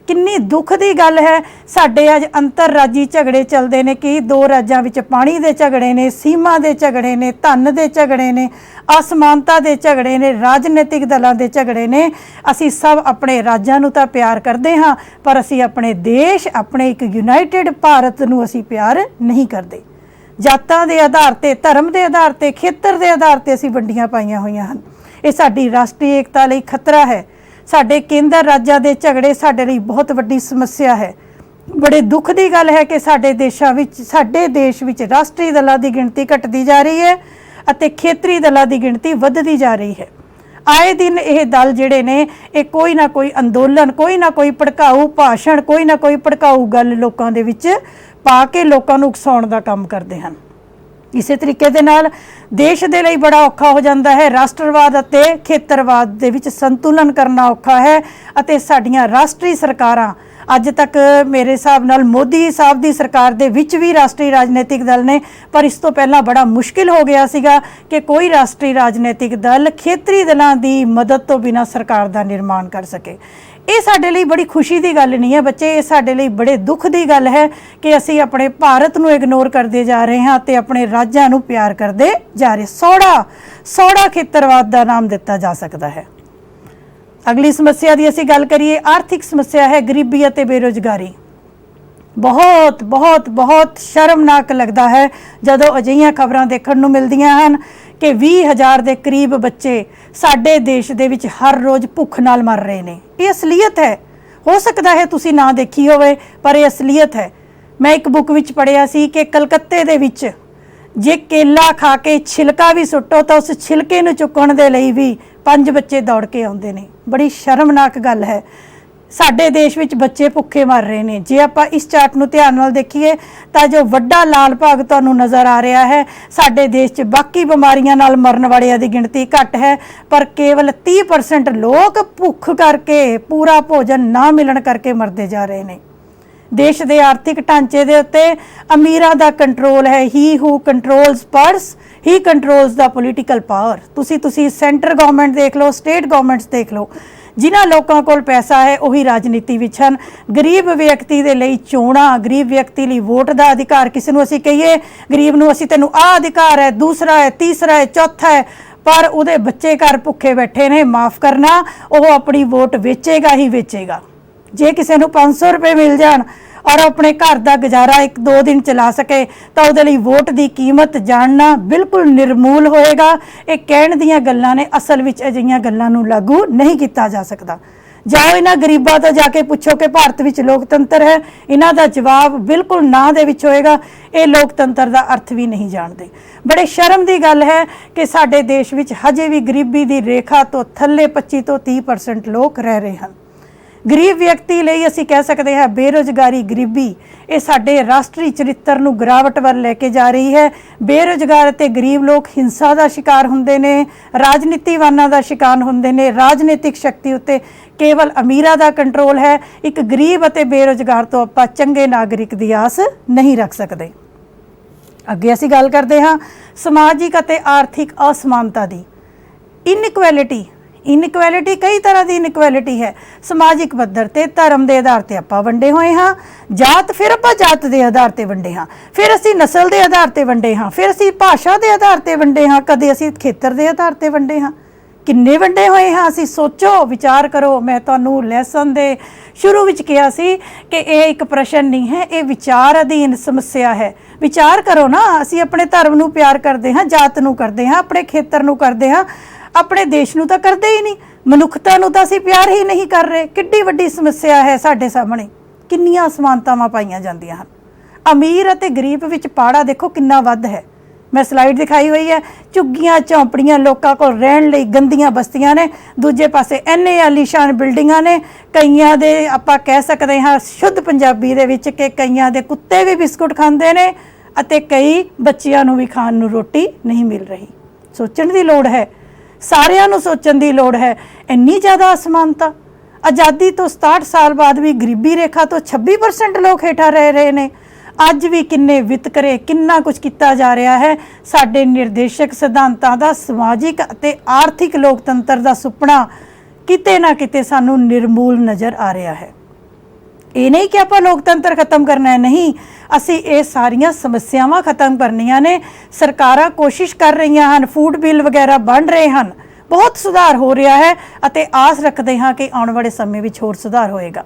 किन्नी दुख की गल है, साडे अज अंतरराजी झगड़े चलते हैं कि दो राज्यों में पानी के झगड़े ने, सीमा के झगड़े ने, धन के झगड़े ने, असमानता के झगड़े ने, राजनीतिक दलों के झगड़े ने। असी सब अपने राज्यों नूं तां प्यार करते हाँ, पर असी अपने देश, अपने एक यूनाइटेड भारत नूं असी प्यार नहीं करते। जातां के आधार पर, धर्म के आधार पर, खेतर के आधार पर असी वंडियां पाईयां होईयां हन। ये साडी राष्ट्रीय एकता लई खतरा है। साडे केंद्र राज्यां दे झगड़े साडे लई बहुत वड्डी समस्या है। बड़े दुख की गल है कि साडे देश विच राष्ट्रीय दलों की गिणती घटती जा रही है अते खेतरी दलों की गिणती वधदी जा रही है। आए दिन ये दल जिहड़े ने, ये कोई ना कोई अंदोलन, कोई ना कोई भड़काऊ भाषण, कोई ना कोई भड़काऊ गल लोकां दे विच पा के लोकां नूं उकसाउण दा काम करदे हन। इसे तरीके दे नाल देश दे लई बड़ा औखा हो जाता है। राष्ट्रवाद अते खेतरवाद दे विच संतुलन करना औखा है अते साडीआं राष्ट्रीय सरकारां अज तक मेरे हिसाब नाल मोदी साहब की सरकार दे विच भी राष्ट्रीय राजनीतिक दल ने, पर इस तो पहला बड़ा मुश्किल हो गया सीगा कि कोई राष्ट्रीय राजनीतिक दल खेतरी दलों की मदद तो बिना सरकार का निर्माण कर सके। ये साडे लई बड़ी खुशी की गल नहीं है बच्चे, ये साडे लई बड़े दुख की गल है कि असी अपने भारत नूं इग्नोर करते जा रहे हैं ते अपने राज्यां नूं प्यार करते जा रहे। सौड़ा खेतरवाद का नाम दिता जा सकता है। अगली समस्या की असी गल करिए, आर्थिक समस्या है गरीबी अते बेरोजगारी। बहुत बहुत बहुत शर्मनाक लगता है जदों अजिहियां खबरां देखण नूं मिलदियां हन कि 20,000 के करीब बच्चे साडे देश दे विच हर रोज़ भुख नाल मर रहे हैं। ये असलीयत है, हो सकता है तुसी ना देखी होवे, पर यह असलीयत है। मैं एक बुक विच पढ़िया सी कि कलकत्ते दे विच जे केला खा के छिलका भी सुट्टो तो उस छिलके नूं चुकण दे लई भी 5 बच्चे दौड़ के आउंदे ने। बड़ी शर्मनाक गल है। ਸਾਡੇ ਦੇਸ਼ ਵਿੱਚ ਬੱਚੇ ਭੁੱਖੇ ਮਰ ਰਹੇ ਨੇ। ਜੇ ਆਪਾਂ ਇਸ ਚਾਰਟ ਨੂੰ ਧਿਆਨ ਨਾਲ ਦੇਖੀਏ ਤਾਂ ਜੋ ਵੱਡਾ ਲਾਲ ਭਾਗ ਤੁਹਾਨੂੰ ਨਜ਼ਰ ਆ ਰਿਹਾ ਹੈ, ਸਾਡੇ ਦੇਸ਼ 'ਚ ਬਾਕੀ ਬਿਮਾਰੀਆਂ ਨਾਲ ਮਰਨ ਵਾਲਿਆਂ ਦੀ ਗਿਣਤੀ ਘੱਟ ਹੈ, ਪਰ ਕੇਵਲ 30% ਲੋਕ ਭੁੱਖ ਕਰਕੇ, ਪੂਰਾ ਭੋਜਨ ਨਾ ਮਿਲਣ ਕਰਕੇ ਮਰਦੇ ਜਾ ਰਹੇ ਨੇ। ਦੇਸ਼ ਦੇ ਆਰਥਿਕ ਢਾਂਚੇ ਦੇ ਉੱਤੇ ਅਮੀਰਾਂ ਦਾ ਕੰਟਰੋਲ ਹੈ। ਹੀ ਹੂ ਕੰਟਰੋਲਸ ਪਰਸ ਹੀ ਕੰਟਰੋਲਸ ਦਾ ਪੋਲੀਟੀਕਲ ਪਾਵਰ। ਤੁਸੀਂ ਸੈਂਟਰ ਗਵਰਨਮੈਂਟ ਦੇਖ ਲਓ, ਸਟੇਟ ਗਵਰਨਮੈਂਟਸ ਦੇਖ ਲਓ, ਜਿਨ੍ਹਾਂ ਲੋਕਾਂ ਕੋਲ ਪੈਸਾ ਹੈ ਉਹੀ ਰਾਜਨੀਤੀ ਵਿੱਚ ਹਨ। ਗਰੀਬ ਵਿਅਕਤੀ ਦੇ ਲਈ ਚੋਣਾਂ, ਗਰੀਬ ਵਿਅਕਤੀ ਲਈ ਵੋਟ ਦਾ ਅਧਿਕਾਰ, ਕਿਸੇ ਨੂੰ ਅਸੀਂ ਕਹੀਏ ਗਰੀਬ ਨੂੰ ਅਸੀਂ ਤੈਨੂੰ ਆਹ ਅਧਿਕਾਰ ਹੈ, ਦੂਸਰਾ ਹੈ, ਤੀਸਰਾ ਹੈ, ਚੌਥਾ ਹੈ, ਪਰ ਉਹਦੇ ਬੱਚੇ ਘਰ ਭੁੱਖੇ ਬੈਠੇ ਨੇ, ਮਾਫ ਕਰਨਾ, ਉਹ ਆਪਣੀ ਵੋਟ ਵੇਚੇਗਾ ਹੀ ਵੇਚੇਗਾ। ਜੇ ਕਿਸੇ ਨੂੰ 500 ਰੁਪਏ ਮਿਲ ਜਾਣ ਔਰ ਆਪਣੇ ਘਰ ਦਾ ਗੁਜ਼ਾਰਾ 1-2 ਦਿਨ ਚਲਾ ਸਕੇ ਤਾਂ ਉਹਦੇ ਲਈ ਵੋਟ ਦੀ ਕੀਮਤ ਜਾਣਨਾ ਬਿਲਕੁਲ ਨਿਰਮੂਲ ਹੋਏਗਾ। ਇਹ ਕਹਿਣ ਦੀਆਂ ਗੱਲਾਂ ਨੇ, ਅਸਲ ਵਿੱਚ ਅਜਿਹੀਆਂ ਗੱਲਾਂ ਨੂੰ ਲਾਗੂ ਨਹੀਂ ਕੀਤਾ ਜਾ ਸਕਦਾ। ਜਾਓ ਇਹਨਾਂ ਗਰੀਬਾਂ ਤੋਂ ਜਾ ਕੇ ਪੁੱਛੋ ਕਿ ਭਾਰਤ ਵਿੱਚ ਲੋਕਤੰਤਰ ਹੈ, ਇਹਨਾਂ ਦਾ ਜਵਾਬ ਬਿਲਕੁਲ ਨਾ ਦੇ ਵਿੱਚ ਹੋਏਗਾ। ਇਹ ਲੋਕਤੰਤਰ ਦਾ ਅਰਥ ਵੀ ਨਹੀਂ ਜਾਣਦੇ। ਬੜੇ ਸ਼ਰਮ ਦੀ ਗੱਲ ਹੈ ਕਿ ਸਾਡੇ ਦੇਸ਼ ਵਿੱਚ ਹਜੇ ਵੀ ਗਰੀਬੀ ਦੀ ਰੇਖਾ ਤੋਂ ਥੱਲੇ 25 ਤੋਂ 30% ਲੋਕ ਰਹਿ ਰਹੇ ਹਨ। ਗਰੀਬ ਵਿਅਕਤੀ ਲਈ ਅਸੀਂ ਕਹਿ ਸਕਦੇ ਹਾਂ ਬੇਰੁਜ਼ਗਾਰੀ, ਗਰੀਬੀ, ਇਹ ਸਾਡੇ ਰਾਸ਼ਟਰੀ ਚਰਿੱਤਰ ਨੂੰ ਗਿਰਾਵਟ ਵੱਲ ਲੈ ਕੇ ਜਾ ਰਹੀ ਹੈ। ਬੇਰੁਜ਼ਗਾਰ ਅਤੇ ਗਰੀਬ ਲੋਕ ਹਿੰਸਾ ਦਾ ਸ਼ਿਕਾਰ ਹੁੰਦੇ ਨੇ, ਰਾਜਨੀਤੀਵਾਨਾਂ ਦਾ ਸ਼ਿਕਾਰ ਹੁੰਦੇ ਨੇ। ਰਾਜਨੀਤਿਕ ਸ਼ਕਤੀ ਉੱਤੇ ਕੇਵਲ ਅਮੀਰਾਂ ਦਾ ਕੰਟਰੋਲ ਹੈ। ਇੱਕ ਗਰੀਬ ਅਤੇ ਬੇਰੁਜ਼ਗਾਰ ਤੋਂ ਆਪਾਂ ਚੰਗੇ ਨਾਗਰਿਕ ਦੀ ਆਸ ਨਹੀਂ ਰੱਖ ਸਕਦੇ। ਅੱਗੇ ਅਸੀਂ ਗੱਲ ਕਰਦੇ ਹਾਂ ਸਮਾਜਿਕ ਅਤੇ ਆਰਥਿਕ ਅਸਮਾਨਤਾ ਦੀ। ਇਨਇਕੁਐਲਿਟੀ ਕਈ ਤਰ੍ਹਾਂ ਦੀ ਇਨਇਕੁਐਲਿਟੀ ਹੈ। ਸਮਾਜਿਕ ਪੱਧਰ ਤੇ ਧਰਮ ਦੇ ਆਧਾਰ ਤੇ ਆਪਾਂ ਵੰਡੇ ਹੋਏ ਹਾਂ, ਜਾਤ, ਫਿਰ ਆਪਾਂ ਜਾਤ ਦੇ ਆਧਾਰ ਤੇ ਵੰਡੇ ਹਾਂ, ਫਿਰ ਅਸੀਂ ਨਸਲ ਦੇ ਆਧਾਰ ਤੇ ਵੰਡੇ ਹਾਂ, ਫਿਰ ਅਸੀਂ ਭਾਸ਼ਾ ਦੇ ਆਧਾਰ ਤੇ ਵੰਡੇ ਹਾਂ, ਕਦੇ ਅਸੀਂ ਖੇਤਰ ਦੇ ਆਧਾਰ ਤੇ ਵੰਡੇ ਹਾਂ। ਕਿੰਨੇ ਵੰਡੇ ਹੋਏ ਹਾਂ ਅਸੀਂ, ਸੋਚੋ, ਵਿਚਾਰ ਕਰੋ। ਮੈਂ ਤੁਹਾਨੂੰ ਲੈਸਨ ਦੇ ਸ਼ੁਰੂ ਵਿੱਚ ਕਿਹਾ ਸੀ ਕਿ ਇਹ ਇੱਕ ਪ੍ਰਸ਼ਨ ਨਹੀਂ ਹੈ, ਇਹ ਵਿਚਾਰ ਅਧੀਨ ਸਮੱਸਿਆ ਹੈ। ਵਿਚਾਰ ਕਰੋ ਨਾ, ਅਸੀਂ ਆਪਣੇ ਧਰਮ ਨੂੰ ਪਿਆਰ ਕਰਦੇ ਹਾਂ, ਜਾਤ ਨੂੰ ਕਰਦੇ ਹਾਂ, ਆਪਣੇ ਖੇਤਰ ਨੂੰ ਕਰਦੇ ਹਾਂ, ਆਪਣੇ ਦੇਸ਼ ਨੂੰ ਤਾਂ ਕਰਦੇ ਹੀ ਨਹੀਂ, ਮਨੁੱਖਤਾ ਨੂੰ ਤਾਂ ਅਸੀਂ ਪਿਆਰ ਹੀ ਨਹੀਂ ਕਰ ਰਹੇ। ਕਿੱਡੀ ਵੱਡੀ ਸਮੱਸਿਆ ਹੈ ਸਾਡੇ ਸਾਹਮਣੇ, ਕਿੰਨੀਆਂ ਅਸਮਾਨਤਾਵਾਂ ਪਾਈਆਂ ਜਾਂਦੀਆਂ ਹਨ। ਅਮੀਰ ਅਤੇ ਗਰੀਬ ਵਿੱਚ ਪਾੜਾ ਦੇਖੋ ਕਿੰਨਾ ਵੱਧ ਹੈ। ਮੈਂ ਸਲਾਈਡ ਦਿਖਾਈ ਹੋਈ ਹੈ, ਝੁੱਗੀਆਂ ਝੌਂਪੜੀਆਂ ਲੋਕਾਂ ਕੋਲ ਰਹਿਣ ਲਈ ਗੰਦੀਆਂ ਬਸਤੀਆਂ ਨੇ, ਦੂਜੇ ਪਾਸੇ ਇੰਨੇ ਆਲੀਸ਼ਾਨ ਬਿਲਡਿੰਗਾਂ ਨੇ। ਕਈਆਂ ਦੇ ਆਪਾਂ ਕਹਿ ਸਕਦੇ ਹਾਂ ਸ਼ੁੱਧ ਪੰਜਾਬੀ ਦੇ ਵਿੱਚ ਕਿ ਕਈਆਂ ਦੇ ਕੁੱਤੇ ਵੀ ਬਿਸਕੁਟ ਖਾਂਦੇ ਨੇ ਅਤੇ ਕਈ ਬੱਚਿਆਂ ਨੂੰ ਵੀ ਖਾਣ ਨੂੰ ਰੋਟੀ ਨਹੀਂ ਮਿਲ ਰਹੀ। ਸੋਚਣ ਦੀ ਲੋੜ ਹੈ, ਸਾਰਿਆਂ ਨੂੰ ਸੋਚਣ ਦੀ ਲੋੜ ਹੈ। ਇੰਨੀ ਜ਼ਿਆਦਾ ਅਸਮਾਨਤਾ। ਆਜ਼ਾਦੀ ਤੋਂ 67 ਸਾਲ ਬਾਅਦ ਵੀ ਗਰੀਬੀ ਰੇਖਾ ਤੋਂ 26% ਲੋਕ ਹੇਠਾਂ ਰਹਿ ਰਹੇ ਨੇ। ਅੱਜ ਵੀ ਕਿੰਨੇ ਵਿਤਕਰੇ, ਕਿੰਨਾ ਕੁਝ ਕੀਤਾ ਜਾ ਰਿਹਾ ਹੈ। ਸਾਡੇ ਨਿਰਦੇਸ਼ਕ ਸਿਧਾਂਤਾਂ ਦਾ ਸਮਾਜਿਕ ਅਤੇ ਆਰਥਿਕ ਲੋਕਤੰਤਰ ਦਾ ਸੁਪਨਾ ਕਿਤੇ ਨਾ ਕਿਤੇ ਸਾਨੂੰ ਨਿਰਮੂਲ ਨਜ਼ਰ ਆ ਰਿਹਾ ਹੈ। ਇਹ ਨਹੀਂ ਕਿ ਆਪਾਂ ਲੋਕਤੰਤਰ ਖਤਮ ਕਰਨਾ ਹੈ, ਨਹੀਂ, ਅਸੀਂ ਇਹ ਸਾਰੀਆਂ ਸਮੱਸਿਆਵਾਂ ਖਤਮ ਕਰਨੀਆਂ ਨੇ। ਸਰਕਾਰਾਂ ਕੋਸ਼ਿਸ਼ ਕਰ ਰਹੀਆਂ ਹਨ, ਫੂਡ ਬਿੱਲ ਵਗੈਰਾ ਬਣ ਰਹੇ ਹਨ, ਬਹੁਤ ਸੁਧਾਰ ਹੋ ਰਿਹਾ ਹੈ ਅਤੇ ਆਸ ਰੱਖਦੇ ਹਾਂ ਕਿ ਆਉਣ ਵਾਲੇ ਸਮੇਂ ਵਿੱਚ ਹੋਰ ਸੁਧਾਰ ਹੋਏਗਾ।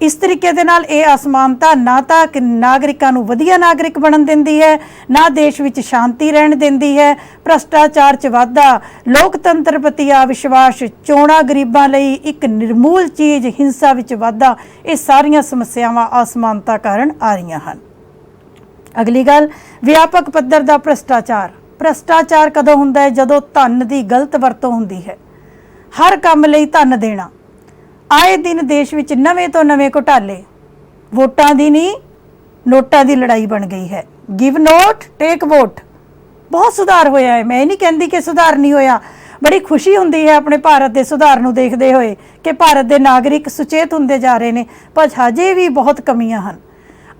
ਇਸ ਤਰੀਕੇ ਦੇ ਨਾਲ ਇਹ ਅਸਮਾਨਤਾ ਨਾ ਤਾਂ ਨਾਗਰਿਕਾਂ ਨੂੰ ਵਧੀਆ ਨਾਗਰਿਕ ਬਣਨ ਦਿੰਦੀ ਹੈ, ਨਾ ਦੇਸ਼ ਵਿੱਚ ਸ਼ਾਂਤੀ ਰਹਿਣ ਦਿੰਦੀ ਹੈ। ਭ੍ਰਸ਼ਟਾਚਾਰ 'ਚ ਵਾਧਾ, ਲੋਕਤੰਤਰ ਪ੍ਰਤੀ ਅਵਿਸ਼ਵਾਸ, ਚੋਣਾਂ ਗਰੀਬਾਂ ਲਈ ਇੱਕ ਨਿਰਮੂਲ ਚੀਜ਼, ਹਿੰਸਾ ਵਿੱਚ ਵਾਧਾ, ਇਹ ਸਾਰੀਆਂ ਸਮੱਸਿਆਵਾਂ ਅਸਮਾਨਤਾ ਕਾਰਨ ਆ ਰਹੀਆਂ ਹਨ। ਅਗਲੀ ਗੱਲ, ਵਿਆਪਕ ਪੱਧਰ ਦਾ ਭ੍ਰਸ਼ਟਾਚਾਰ ਕਦੋਂ ਹੁੰਦਾ ਹੈ? ਜਦੋਂ ਧਨ ਦੀ ਗਲਤ ਵਰਤੋਂ ਹੁੰਦੀ ਹੈ। ਹਰ ਕੰਮ ਲਈ ਧਨ ਦੇਣਾ। ਆਏ ਦਿਨ ਦੇਸ਼ ਵਿੱਚ ਨਵੇਂ ਤੋਂ ਨਵੇਂ ਘੁਟਾਲੇ, ਵੋਟਾਂ ਦੀ ਨਹੀਂ ਨੋਟਾਂ ਦੀ ਲੜਾਈ ਬਣ ਗਈ ਹੈ। ਗਿਵ ਨੋਟ ਟੇਕ ਵੋਟ। ਬਹੁਤ ਸੁਧਾਰ ਹੋਇਆ ਹੈ, ਮੈਂ ਇਹ ਨਹੀਂ ਕਹਿੰਦੀ ਕਿ ਸੁਧਾਰ ਨਹੀਂ ਹੋਇਆ। ਬੜੀ ਖੁਸ਼ੀ ਹੁੰਦੀ ਹੈ ਆਪਣੇ ਭਾਰਤ ਦੇ ਸੁਧਾਰ ਨੂੰ ਦੇਖਦੇ ਹੋਏ ਕਿ ਭਾਰਤ ਦੇ ਨਾਗਰਿਕ ਸੁਚੇਤ ਹੁੰਦੇ ਜਾ ਰਹੇ ਨੇ, ਪਰ ਹਜੇ ਵੀ ਬਹੁਤ ਕਮੀਆਂ ਹਨ।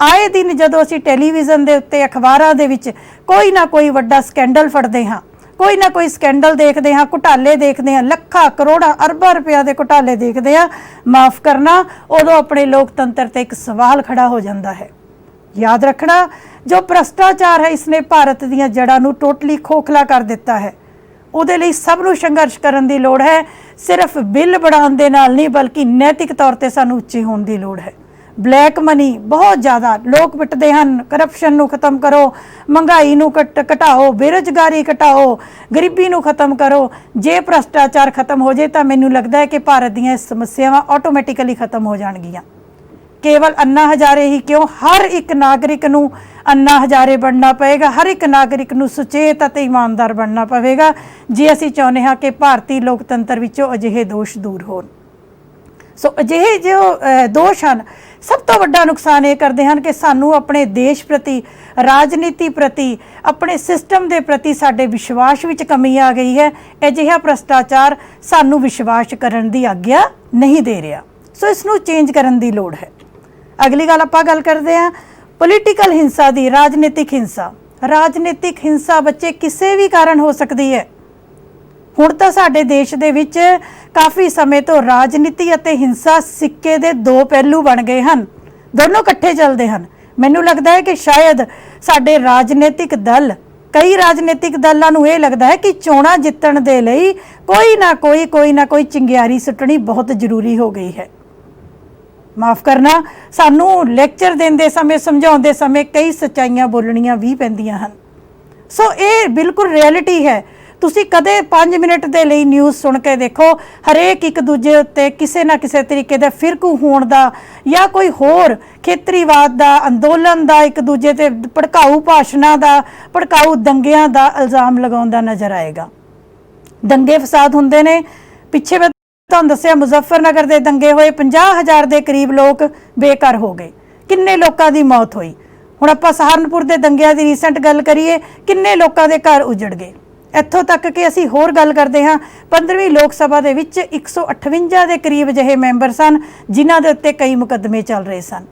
ਆਏ ਦਿਨ ਜਦੋਂ ਅਸੀਂ ਟੈਲੀਵਿਜ਼ਨ ਦੇ ਉੱਤੇ, ਅਖਬਾਰਾਂ ਦੇ ਵਿੱਚ ਕੋਈ ਨਾ ਕੋਈ ਵੱਡਾ ਸਕੈਂਡਲ ਫੜਦੇ ਹਾਂ, ਕੋਈ ਨਾ ਕੋਈ ਸਕੈਂਡਲ ਦੇਖਦੇ ਹਾਂ, ਘੁਟਾਲੇ ਦੇਖਦੇ ਹਾਂ, ਲੱਖਾਂ ਕਰੋੜਾਂ ਅਰਬਾਂ ਰੁਪਇਆ ਦੇ ਘੁਟਾਲੇ ਦੇਖਦੇ ਹਾਂ, ਮਾਫ ਕਰਨਾ, ਉਦੋਂ ਆਪਣੇ ਲੋਕਤੰਤਰ ਤੇ ਇੱਕ ਸਵਾਲ ਖੜਾ ਹੋ ਜਾਂਦਾ ਹੈ। ਯਾਦ ਰੱਖਣਾ, ਜੋ ਭ੍ਰਸ਼ਟਾਚਾਰ ਹੈ ਇਸਨੇ ਭਾਰਤ ਦੀਆਂ ਜੜ੍ਹਾਂ ਨੂੰ ਟੋਟਲੀ ਖੋਖਲਾ ਕਰ ਦਿੱਤਾ ਹੈ। ਉਹਦੇ ਲਈ ਸਭ ਨੂੰ ਸੰਘਰਸ਼ ਕਰਨ ਦੀ ਲੋੜ ਹੈ। ਸਿਰਫ ਬਿੱਲ ਬਣਾਉਣ ਦੇ ਨਾਲ ਨਹੀਂ, ਬਲਕਿ ਨੈਤਿਕ ਤੌਰ ਤੇ ਸਾਨੂੰ ਉੱਚੇ ਹੋਣ ਦੀ ਲੋੜ ਹੈ। ਬਲੈਕ ਮਨੀ ਬਹੁਤ ਜ਼ਿਆਦਾ ਲੋਕ ਪਿੱਟਦੇ ਹਨ। ਕਰਪਸ਼ਨ ਨੂੰ ਖਤਮ ਕਰੋ, ਮਹਿੰਗਾਈ ਨੂੰ ਘਟਾਓ, ਬੇਰੁਜ਼ਗਾਰੀ ਘਟਾਓ, ਗਰੀਬੀ ਨੂੰ ਖਤਮ ਕਰੋ। ਜੇ ਭ੍ਰਸ਼ਟਾਚਾਰ ਖਤਮ ਹੋ ਜਾਏ ਤਾਂ ਮੈਨੂੰ ਲੱਗਦਾ ਹੈ ਕਿ ਭਾਰਤ ਦੀਆਂ ਸਮੱਸਿਆਵਾਂ ਆਟੋਮੈਟਿਕਲੀ ਖਤਮ ਹੋ ਜਾਣਗੀਆਂ। ਕੇਵਲ ਅੰਨਾ ਹਜ਼ਾਰੇ ਹੀ ਕਿਉਂ, ਹਰ ਇੱਕ ਨਾਗਰਿਕ ਨੂੰ ਅੰਨਾ ਹਜ਼ਾਰੇ ਬਣਨਾ ਪਏਗਾ। ਹਰ ਇੱਕ ਨਾਗਰਿਕ ਨੂੰ ਸੁਚੇਤ ਅਤੇ ਇਮਾਨਦਾਰ ਬਣਨਾ ਪਵੇਗਾ ਜੇ ਅਸੀਂ ਚਾਹੁੰਦੇ ਹਾਂ ਕਿ ਭਾਰਤੀ ਲੋਕਤੰਤਰ ਵਿੱਚੋਂ ਅਜਿਹੇ ਦੋਸ਼ ਦੂਰ ਹੋਣ। ਸੋ ਅਜਿਹੇ ਜੋ ਦੋਸ਼ ਹਨ, ਸਭ ਤੋਂ ਵੱਡਾ ਨੁਕਸਾਨ ਇਹ ਕਰਦੇ ਹਨ ਕਿ ਸਾਨੂੰ ਆਪਣੇ ਦੇਸ਼ ਪ੍ਰਤੀ, ਰਾਜਨੀਤੀ ਪ੍ਰਤੀ, ਆਪਣੇ ਸਿਸਟਮ ਦੇ ਪ੍ਰਤੀ ਸਾਡੇ ਵਿਸ਼ਵਾਸ ਵਿੱਚ ਕਮੀ ਆ ਗਈ ਹੈ। ਅਜਿਹਾ ਭ੍ਰਸ਼ਟਾਚਾਰ ਸਾਨੂੰ ਵਿਸ਼ਵਾਸ ਕਰਨ ਦੀ ਆਗਿਆ ਨਹੀਂ ਦੇ ਰਿਹਾ। ਸੋ ਇਸ ਨੂੰ ਚੇਂਜ ਕਰਨ ਦੀ ਲੋੜ ਹੈ। ਅਗਲੀ ਗੱਲ ਆਪਾਂ ਗੱਲ ਕਰਦੇ ਹਾਂ ਪੋਲੀਟੀਕਲ ਹਿੰਸਾ ਦੀ, ਰਾਜਨੀਤਿਕ ਹਿੰਸਾ। ਰਾਜਨੀਤਿਕ ਹਿੰਸਾ ਬੱਚੇ ਕਿਸੇ ਵੀ ਕਾਰਨ ਹੋ ਸਕਦੀ ਹੈ। ਹੁਣ ਤਾਂ ਸਾਡੇ ਦੇਸ਼ ਦੇ ਵਿੱਚ ਕਾਫੀ ਸਮੇਂ ਤੋਂ ਰਾਜਨੀਤੀ ਅਤੇ ਹਿੰਸਾ ਸਿੱਕੇ ਦੇ ਦੋ ਪਹਿਲੂ ਬਣ ਗਏ ਹਨ, ਦੋਨੋਂ ਇਕੱਠੇ ਚੱਲਦੇ ਹਨ। ਮੈਨੂੰ ਲੱਗਦਾ ਹੈ ਕਿ ਸ਼ਾਇਦ ਸਾਡੇ ਰਾਜਨੀਤਿਕ ਦਲ, ਕਈ ਰਾਜਨੀਤਿਕ ਦਲਾਂ ਨੂੰ ਇਹ ਲੱਗਦਾ ਹੈ ਕਿ ਚੋਣਾਂ ਜਿੱਤਣ ਦੇ ਲਈ ਕੋਈ ਨਾ ਕੋਈ ਚਿੰਗਿਆਰੀ ਸੁੱਟਣੀ ਬਹੁਤ ਜ਼ਰੂਰੀ ਹੋ ਗਈ ਹੈ। ਮਾਫ ਕਰਨਾ, ਸਾਨੂੰ ਲੈਕਚਰ ਦਿੰਦੇ ਸਮੇਂ, ਸਮਝਾਉਂਦੇ ਸਮੇਂ ਕਈ ਸੱਚਾਈਆਂ ਬੋਲਣੀਆਂ ਵੀ ਪੈਂਦੀਆਂ ਹਨ। ਸੋ ਇਹ ਬਿਲਕੁਲ ਰਿਐਲਿਟੀ ਹੈ। ਤੁਸੀਂ ਕਦੇ 5 ਮਿੰਟ ਦੇ ਲਈ ਨਿਊਜ਼ ਸੁਣ ਕੇ ਦੇਖੋ, ਹਰੇਕ ਇੱਕ ਦੂਜੇ ਉੱਤੇ ਕਿਸੇ ਨਾ ਕਿਸੇ ਤਰੀਕੇ ਦਾ ਫਿਰਕੂ ਹੋਣ ਦਾ ਜਾਂ ਕੋਈ ਹੋਰ ਖੇਤਰੀਵਾਦ ਦਾ, ਅੰਦੋਲਨ ਦਾ, ਇੱਕ ਦੂਜੇ ਤੇ ਭੜਕਾਊ ਭਾਸ਼ਣਾਂ ਦਾ, ਭੜਕਾਊ ਦੰਗਿਆਂ ਦਾ ਇਲਜ਼ਾਮ ਲਗਾਉਂਦਾ ਨਜ਼ਰ ਆਏਗਾ। ਦੰਗੇ ਫਸਾਦ ਹੁੰਦੇ ਨੇ। ਪਿੱਛੇ ਮੈਂ ਤੁਹਾਨੂੰ ਦੱਸਿਆ ਮੁਜ਼ੱਫਰਨਗਰ ਦੇ ਦੰਗੇ ਹੋਏ, 50,000 ਦੇ ਕਰੀਬ ਲੋਕ ਬੇਘਰ ਹੋ ਗਏ, ਕਿੰਨੇ ਲੋਕਾਂ ਦੀ ਮੌਤ ਹੋਈ। ਹੁਣ ਆਪਾਂ ਸਹਾਰਨਪੁਰ ਦੇ ਦੰਗਿਆਂ ਦੀ ਰੀਸੈਂਟ ਗੱਲ ਕਰੀਏ, ਕਿੰਨੇ ਲੋਕਾਂ ਦੇ ਘਰ ਉਜੜ ਗਏ। ਇੱਥੋਂ ਤੱਕ ਕਿ ਅਸੀਂ ਹੋਰ ਗੱਲ ਕਰਦੇ ਹਾਂ, 15ਵੀਂ ਲੋਕ ਸਭਾ ਦੇ ਵਿੱਚ 158 ਦੇ ਕਰੀਬ ਅਜਿਹੇ ਮੈਂਬਰ ਸਨ ਜਿਨ੍ਹਾਂ ਦੇ ਉੱਤੇ ਕਈ ਮੁਕੱਦਮੇ ਚੱਲ ਰਹੇ ਸਨ।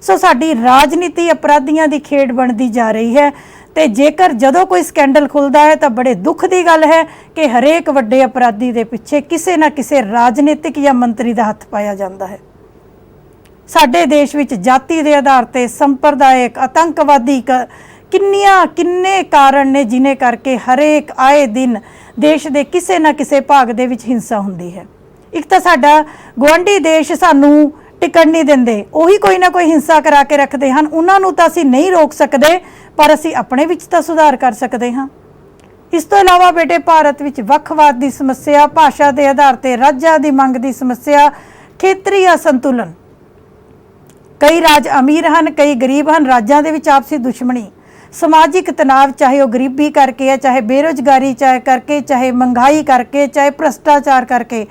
ਸੋ ਸਾਡੀ ਰਾਜਨੀਤੀ ਅਪਰਾਧੀਆਂ ਦੀ ਖੇਡ ਬਣਦੀ ਜਾ ਰਹੀ ਹੈ। ਤੇ ਜੇਕਰ ਜਦੋਂ ਕੋਈ ਸਕੈਂਡਲ ਖੁੱਲਦਾ ਹੈ ਤਾਂ ਬੜੇ ਦੁੱਖ ਦੀ ਗੱਲ ਹੈ ਕਿ ਹਰੇਕ ਵੱਡੇ ਅਪਰਾਧੀ ਦੇ ਪਿੱਛੇ ਕਿਸੇ ਨਾ ਕਿਸੇ ਰਾਜਨੀਤਿਕ ਜਾਂ ਮੰਤਰੀ ਦਾ ਹੱਥ ਪਾਇਆ ਜਾਂਦਾ ਹੈ। ਸਾਡੇ ਦੇਸ਼ ਵਿੱਚ ਜਾਤੀ ਦੇ ਆਧਾਰ ਤੇ ਸੰਪਰਦਾਇਕ, ਆਤੰਕਵਾਦੀ ਕਿੰਨੇ ਕਾਰਨ ਨੇ ਜਿਨ੍ਹਾਂ ਕਰਕੇ ਹਰੇਕ ਆਏ ਦਿਨ ਦੇਸ਼ ਦੇ ਕਿਸੇ ਨਾ ਕਿਸੇ ਭਾਗ ਦੇ ਵਿੱਚ ਹਿੰਸਾ ਹੁੰਦੀ ਹੈ। ਇੱਕ ਤਾਂ ਸਾਡਾ ਗੁਆਂਢੀ ਦੇਸ਼ ਸਾਨੂੰ ਟਿਕਣ ਨਹੀਂ ਦਿੰਦੇ, ਉਹੀ ਕੋਈ ਨਾ ਕੋਈ ਹਿੰਸਾ ਕਰਾ ਕੇ ਰੱਖਦੇ ਹਨ। ਉਹਨਾਂ ਨੂੰ ਤਾਂ ਅਸੀਂ ਨਹੀਂ ਰੋਕ ਸਕਦੇ, ਪਰ ਅਸੀਂ ਆਪਣੇ ਵਿੱਚ ਤਾਂ ਸੁਧਾਰ ਕਰ ਸਕਦੇ ਹਾਂ। ਇਸ ਤੋਂ ਇਲਾਵਾ ਬੇਟੇ ਭਾਰਤ ਵਿੱਚ ਵੱਖਵਾਦ ਦੀ ਸਮੱਸਿਆ, ਭਾਸ਼ਾ ਦੇ ਆਧਾਰ ਤੇ ਰਾਜਾਂ ਦੀ ਮੰਗ ਦੀ ਸਮੱਸਿਆ, ਖੇਤਰੀ ਅਸੰਤੁਲਨ, ਕਈ ਰਾਜ ਅਮੀਰ ਹਨ, ਕਈ ਗਰੀਬ ਹਨ, ਰਾਜਾਂ ਦੇ ਵਿੱਚ ਆਪਸੀ ਦੁਸ਼ਮਣੀ, ਸਮਾਜਿਕ ਤਣਾਅ, ਚਾਹੇ ਉਹ ਗਰੀਬੀ ਕਰਕੇ ਹੈ, ਚਾਹੇ ਬੇਰੁਜ਼ਗਾਰੀ ਕਰਕੇ, ਚਾਹੇ ਮਹਿੰਗਾਈ ਕਰਕੇ, ਚਾਹੇ ਭ੍ਰਸ਼ਟਾਚਾਰ ਕਰਕੇ,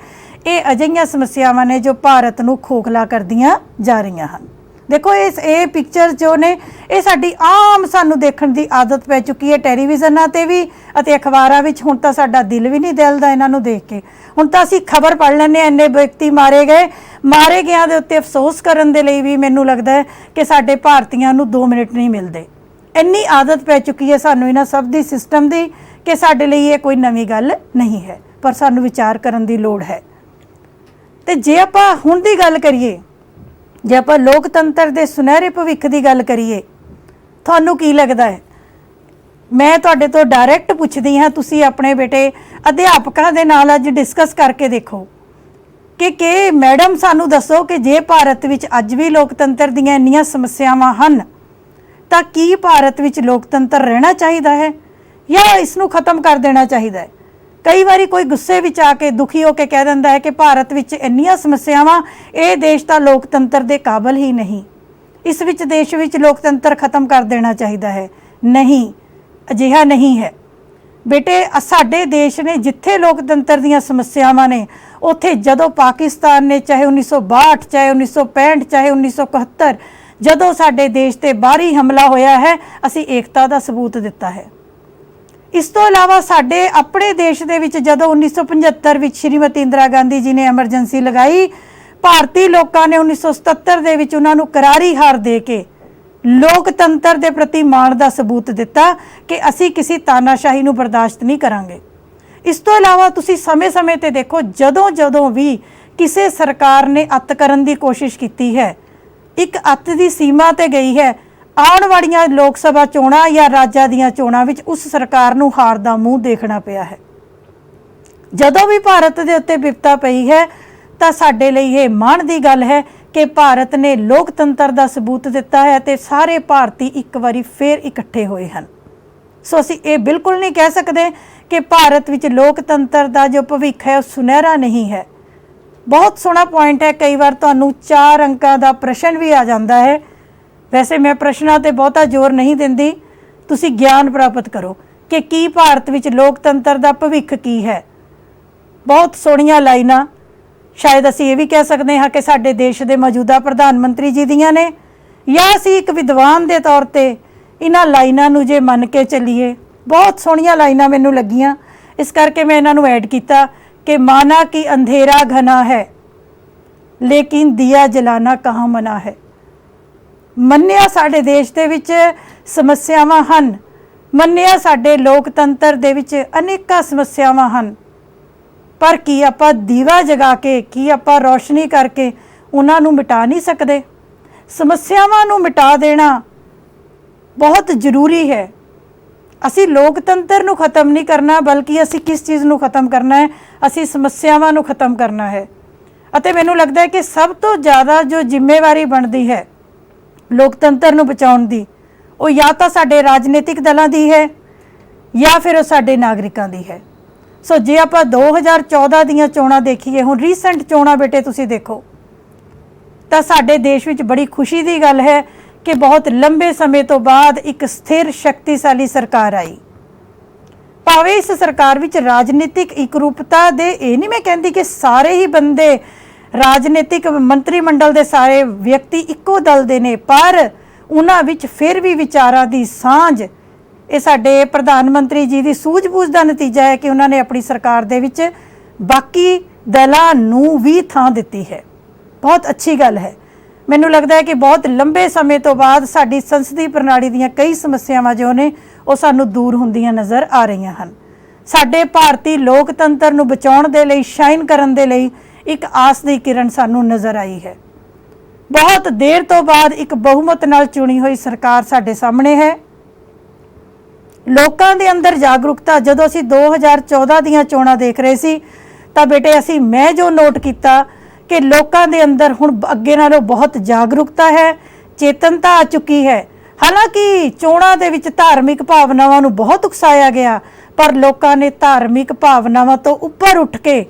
ਇਹ ਅਜਿਹੀਆਂ ਸਮੱਸਿਆਵਾਂ ਨੇ ਜੋ ਭਾਰਤ ਨੂੰ ਖੋਖਲਾ ਕਰਦੀਆਂ ਜਾ ਰਹੀਆਂ ਹਨ। ਦੇਖੋ ਇਹ ਪਿਕਚਰ ਜੋ ਨੇ ਇਹ ਸਾਡੀ ਆਮ ਸਾਨੂੰ ਦੇਖਣ ਦੀ ਆਦਤ ਪੈ ਚੁੱਕੀ ਹੈ, ਟੈਲੀਵਿਜ਼ਨਾਂ ਤੇ ਵੀ ਅਤੇ ਅਖਬਾਰਾਂ ਵਿੱਚ। ਹੁਣ ਤਾਂ ਸਾਡਾ ਦਿਲ ਵੀ ਨਹੀਂ ਦਿਲਦਾ ਇਹਨਾਂ ਨੂੰ ਦੇਖ ਕੇ। ਹੁਣ ਤਾਂ ਅਸੀਂ ਖਬਰ ਪੜ੍ਹ ਲੈਂਦੇ ਹਾਂ, ਇੰਨੇ ਵਿਅਕਤੀ ਮਾਰੇ ਗਿਆਂ ਦੇ ਉੱਤੇ ਅਫਸੋਸ ਕਰਨ ਦੇ ਲਈ ਵੀ ਮੈਨੂੰ ਲੱਗਦਾ ਹੈ ਕਿ ਸਾਡੇ ਭਾਰਤੀਆਂ ਨੂੰ 2 ਮਿੰਟ ਨਹੀਂ ਮਿਲਦੇ। ਇੰਨੀ ਆਦਤ ਪੈ ਚੁੱਕੀ ਹੈ ਸਾਨੂੰ ਇਹਨਾਂ ਸਭ ਦੀ ਸਿਸਟਮ ਦੀ ਕਿ ਸਾਡੇ ਲਈ ਇਹ ਕੋਈ ਨਵੀਂ ਗੱਲ ਨਹੀਂ ਹੈ, ਪਰ ਸਾਨੂੰ ਵਿਚਾਰ ਕਰਨ ਦੀ ਲੋੜ ਹੈ। ਤੇ ਜੇ ਆਪਾਂ ਹੁਣ ਦੀ ਗੱਲ ਕਰੀਏ, ਜੇ ਆਪਾਂ ਲੋਕਤੰਤਰ ਦੇ ਸੁਨਹਿਰੇ ਭਵਿੱਖ ਦੀ ਗੱਲ ਕਰੀਏ, ਤੁਹਾਨੂੰ ਕੀ ਲੱਗਦਾ ਹੈ? ਮੈਂ ਤੁਹਾਡੇ ਤੋਂ ਡਾਇਰੈਕਟ ਪੁੱਛਦੀ ਹਾਂ, ਤੁਸੀਂ ਆਪਣੇ ਬੇਟੇ ਅਧਿਆਪਕਾਂ ਦੇ ਨਾਲ ਅੱਜ ਡਿਸਕਸ ਕਰਕੇ ਦੇਖੋ ਕਿ ਮੈਡਮ ਸਾਨੂੰ ਦੱਸੋ ਕਿ ਜੇ ਭਾਰਤ ਵਿੱਚ ਅੱਜ ਵੀ ਲੋਕਤੰਤਰ ਦੀਆਂ ਇੰਨੀਆਂ ਸਮੱਸਿਆਵਾਂ ਹਨ ਤਾਂ ਕੀ ਭਾਰਤ ਵਿੱਚ ਲੋਕਤੰਤਰ ਰਹਿਣਾ ਚਾਹੀਦਾ ਹੈ ਜਾਂ ਇਸ ਨੂੰ ਖਤਮ ਕਰ ਦੇਣਾ ਚਾਹੀਦਾ ਹੈ? ਕਈ ਵਾਰੀ ਕੋਈ ਗੁੱਸੇ ਵਿੱਚ ਆ ਕੇ, ਦੁਖੀ ਹੋ ਕੇ ਕਹਿ ਦਿੰਦਾ ਹੈ ਕਿ ਭਾਰਤ ਵਿੱਚ ਇੰਨੀਆਂ ਸਮੱਸਿਆਵਾਂ, ਇਹ ਦੇਸ਼ ਤਾਂ ਲੋਕਤੰਤਰ ਦੇ ਕਾਬਲ ਹੀ ਨਹੀਂ, ਇਸ ਦੇਸ਼ ਵਿੱਚ ਲੋਕਤੰਤਰ ਖਤਮ ਕਰ ਦੇਣਾ ਚਾਹੀਦਾ ਹੈ। ਨਹੀਂ, ਅਜਿਹਾ ਨਹੀਂ ਹੈ ਬੇਟੇ। ਸਾਡੇ ਦੇਸ਼ ਨੇ ਜਿੱਥੇ ਲੋਕਤੰਤਰ ਦੀਆਂ ਸਮੱਸਿਆਵਾਂ ਨੇ, ਉੱਥੇ ਜਦੋਂ ਪਾਕਿਸਤਾਨ ਨੇ ਚਾਹੇ 1962, ਚਾਹੇ 1965, ਚਾਹੇ 1971, ਜਦੋਂ ਸਾਡੇ ਦੇਸ਼ ਤੇ ਬਾਹਰੀ ਹਮਲਾ ਹੋਇਆ ਹੈ, ਅਸੀਂ ਏਕਤਾ ਦਾ ਸਬੂਤ ਦਿੱਤਾ ਹੈ। ਇਸ ਤੋਂ ਇਲਾਵਾ ਸਾਡੇ ਆਪਣੇ ਦੇਸ਼ ਦੇ ਵਿੱਚ ਜਦੋਂ 1975 ਵਿੱਚ ਸ਼੍ਰੀਮਤੀ ਇੰਦਰਾ ਗਾਂਧੀ ਜੀ ਨੇ ਐਮਰਜੈਂਸੀ ਲਗਾਈ, ਭਾਰਤੀ ਲੋਕਾਂ ਨੇ 1977 ਦੇ ਵਿੱਚ ਉਹਨਾਂ ਨੂੰ ਕਰਾਰੀ ਹਾਰ ਦੇ ਕੇ ਲੋਕਤੰਤਰ ਦੇ ਪ੍ਰਤੀ ਮਾਣ ਦਾ ਸਬੂਤ ਦਿੱਤਾ ਕਿ ਅਸੀਂ ਕਿਸੇ ਤਾਨਾਸ਼ਾਹੀ ਨੂੰ ਬਰਦਾਸ਼ਤ ਨਹੀਂ ਕਰਾਂਗੇ। ਇਸ ਤੋਂ ਇਲਾਵਾ ਤੁਸੀਂ ਸਮੇਂ-ਸਮੇਂ ਤੇ ਦੇਖੋ, ਜਦੋਂ ਵੀ ਕਿਸੇ ਸਰਕਾਰ ਨੇ ਅੱਤ ਕਰਨ ਦੀ ਕੋਸ਼ਿਸ਼ ਕੀਤੀ ਹੈ, ਇੱਕ ਅੱਤ ਦੀ ਸੀਮਾ ਤੇ ਗਈ ਹੈ, ਆਉਣ ਵਾਲੀਆਂ ਲੋਕ ਸਭਾ ਚੋਣਾਂ ਜਾਂ ਰਾਜਾਂ ਦੀਆਂ ਚੋਣਾਂ ਵਿੱਚ ਉਸ ਸਰਕਾਰ ਨੂੰ ਹਾਰ ਦਾ ਮੂੰਹ ਦੇਖਣਾ ਪਿਆ ਹੈ। ਜਦੋਂ ਵੀ ਭਾਰਤ ਦੇ ਉੱਤੇ ਵਿਪਤਾ ਪਈ ਹੈ ਤਾਂ ਸਾਡੇ ਲਈ ਇਹ ਮਾਣ ਦੀ ਗੱਲ ਹੈ ਕਿ ਭਾਰਤ ਨੇ ਲੋਕਤੰਤਰ ਦਾ ਸਬੂਤ ਦਿੱਤਾ ਹੈ ਤੇ ਸਾਰੇ ਭਾਰਤੀ ਇੱਕ ਵਾਰੀ ਫੇਰ ਇਕੱਠੇ ਹੋਏ ਹਨ। ਸੋ ਅਸੀਂ ਇਹ ਬਿਲਕੁਲ ਨਹੀਂ ਕਹਿ ਸਕਦੇ ਕਿ ਭਾਰਤ ਵਿੱਚ ਲੋਕਤੰਤਰ ਦਾ ਜੋ ਭਵਿੱਖ ਹੈ ਉਹ ਸੁਨਹਿਰਾ ਨਹੀਂ ਹੈ। ਬਹੁਤ ਸੋਹਣਾ ਪੁਆਇੰਟ ਹੈ। ਕਈ ਵਾਰ ਤੁਹਾਨੂੰ 4 ਅੰਕਾਂ ਦਾ ਪ੍ਰਸ਼ਨ ਵੀ ਆ ਜਾਂਦਾ ਹੈ। ਵੈਸੇ ਮੈਂ ਪ੍ਰਸ਼ਨਾਂ ਤੇ ਬਹੁਤਾ ਜ਼ੋਰ ਨਹੀਂ ਦਿੰਦੀ, ਤੁਸੀਂ ਗਿਆਨ ਪ੍ਰਾਪਤ ਕਰੋ ਕਿ ਕੀ ਭਾਰਤ ਵਿੱਚ ਲੋਕਤੰਤਰ ਦਾ ਭਵਿੱਖ ਕੀ ਹੈ। ਬਹੁਤ ਸੋਹਣੀਆਂ ਲਾਈਨਾਂ शायद असी ये भी कह सकते हाँ कि साडे देश के मौजूदा प्रधानमंत्री जी दियां ने, या असी एक विद्वान के तौर पर इन्हां लाइनां नूं जे मन के चलीए, बहुत सोहणियां लाइनां मैनूं लगियां, इस करके मैं इन्हां नूं ऐड किया कि माना कि अंधेरा घना है लेकिन दिया जलाना कहाँ मना है। मन्निया साडे देश दे विच समस्यावां हन, मन्निया साडे लोकतंत्र दे विच अनेकां समस्यावां हन, पर की आपां दीवा जगा के, की आपां रोशनी करके उन्हां नूं मिटा नहीं सकदे। समस्यावां नूं मिटा देना बहुत जरूरी है। असी लोकतंत्र नूं खत्म नहीं करना, बल्कि असी किस चीज़ नूं खत्म करना है, असी समस्यावां नूं खत्म करना है। अते मैनूं लगदा है कि सब तो ज़्यादा जो जिम्मेवारी बनती है लोकतंत्र नूं बचाउण दी, वो या तो साडे राजनीतिक दलों की है या फिर वो साडे नागरिकां दी है। सो जे आपां 2014 दीयां चोणां देखीए, हुण रीसेंट चोणां बेटे तुसीं देखो, तो साडे देश विच बड़ी खुशी की गल है कि बहुत लंबे समय तो बाद एक स्थिर शक्तिशाली सरकार आई। भावें इस सरकार विच राजनीतिक एकरूपता दे, ये नहीं मैं कहती कि सारे ही बंदे राजनीतिक मंत्रिमंडल के सारे व्यक्ति इक्को दल दे ने, पर उन्हां विच फिर भी विचारां दी सांझ, ये साडे प्रधानमंत्री जी की सूझबूझ का नतीजा है कि उन्होंने अपनी सरकार दे विच बाकी दलों नूं भी थां दित्ती है। बहुत अच्छी गल है। मैनूं लगता है कि बहुत लंबे समय तो बाद साडी संसदीय प्रणाली दीयां कई समस्यावां जो ने वो सानूं दूर हुंदियां नज़र आ रहीआं हन। साडे भारतीय लोकतंत्र नूं बचाउण दे लई, शाइन करन दे लई एक आस दी किरण सानूं नज़र आई है। बहुत देर तो बाद एक बहुमत नाल चुनी हुई सरकार साडे सामने है। लोकां दे अंदर जागरूकता, जदों असीं 2014 दीयां चोणां देख रहे सी तां बेटे असीं मैं जो नोट किया कि लोकां दे अंदर हुण अगे नालों बहुत जागरूकता है, चेतनता आ चुकी है। हालांकि चोणां दे विच धार्मिक भावनावां नूं बहुत उकसाया गया, पर लोकां ने धार्मिक भावनावां तो उपर उठ के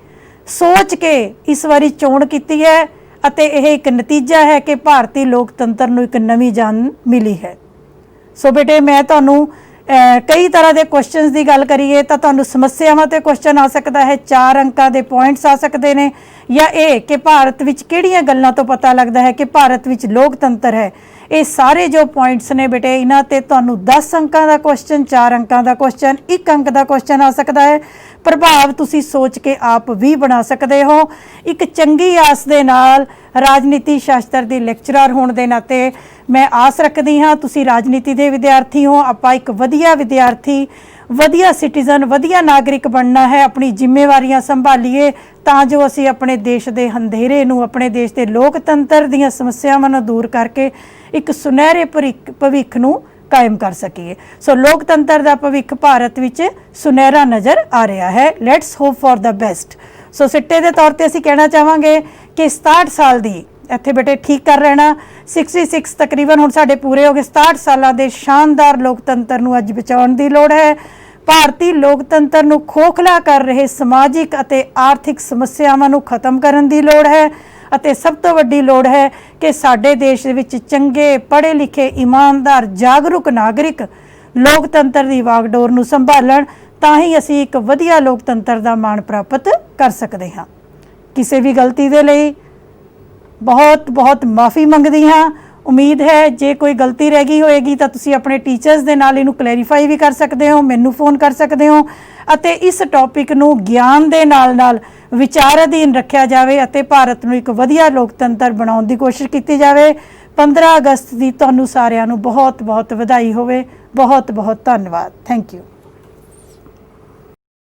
सोच के इस बारी चोण कीती है, अते यह एक नतीजा है कि भारतीय लोकतंत्र नूं एक नवीं जान मिली है। सो बेटे मैं तुहानूं कई तरह के क्वेश्चनस की गल करिए तो तुहानूं समस्यावां ते क्वेश्चन आ सकता है, 4 अंकां के पॉइंट्स आ सकते हैं, या ये कि भारत विच किहड़ियां गल्लां तो पता लगता है कि भारत विच लोकतंत्र है। ये सारे जो पॉइंट्स ने बेटे इन्हां ते तुहानूं 10 अंकां का क्वेश्चन, 4 अंकां का क्वेश्चन, 1 अंक का क्वेश्चन आ सकता है। प्रभाव तुसीं सोच के आप भी बना सकते हो। एक चंगी आस दे नाल राजनीति शास्त्र की लैक्चरर होने के नाते मैं आस रखती हाँ तुसीं राजनीति के विद्यार्थी हो, आपां एक वधिया विद्यार्थी, वधिया सिटीजन, वधिया नागरिक बनना है। अपनी जिम्मेवारियां संभालीए तां जो असी अपने देश के अंधेरे नूं, अपने देश के लोकतंत्र दीयां समस्यावां नूं दूर करके एक सुनहरे भविख नूं कायम कर सकीए। सो लोकतंत्र का भविख भारत विच सुनहरा नज़र आ रहा है। Let's hope for the best. So सिट्टे के तौर पर असीं कहना चाहांगे कि 67 साल की इत्थे बेटे ठीक कर लेना, 66 तकरीबन हुण साडे पूरे हो गए। 67 सालां दे शानदार लोकतंत्र नूं अज बचाउण दी लोड़ है। भारतीय लोकतंत्र नूं खोखला कर रहे समाजिक अते आर्थिक समस्यावां नूं खत्म करन दी लोड़ है। अते सब तो वड्डी लोड़ है कि साडे देश विच चंगे पढ़े लिखे ईमानदार जागरूक नागरिक लोकतंत्र की वागडोर नूं संभालण, तां ही असीं एक वधिया लोकतंत्र का मान प्राप्त कर सकते हाँ। किसी भी गलती दे लई बहुत बहुत माफ़ी मंगदी हाँ। उम्मीद है जे कोई गलती रह गई होएगी तो तुसीं अपने टीचर्स दे नाल इनू क्लैरीफाई भी कर सकते हो, मैनू फोन कर सकते हो, अते इस टॉपिक नू ज्ञान दे नाल विचार अधीन रखा जाए अते भारत नू एक वधिया लोकतंत्र बनाउण दी कोशिश की जाए। 15 अगस्त की तुहानू सारिआं नू बहुत बहुत वधाई होवे। बहुत बहुत धन्यवाद। Thank you.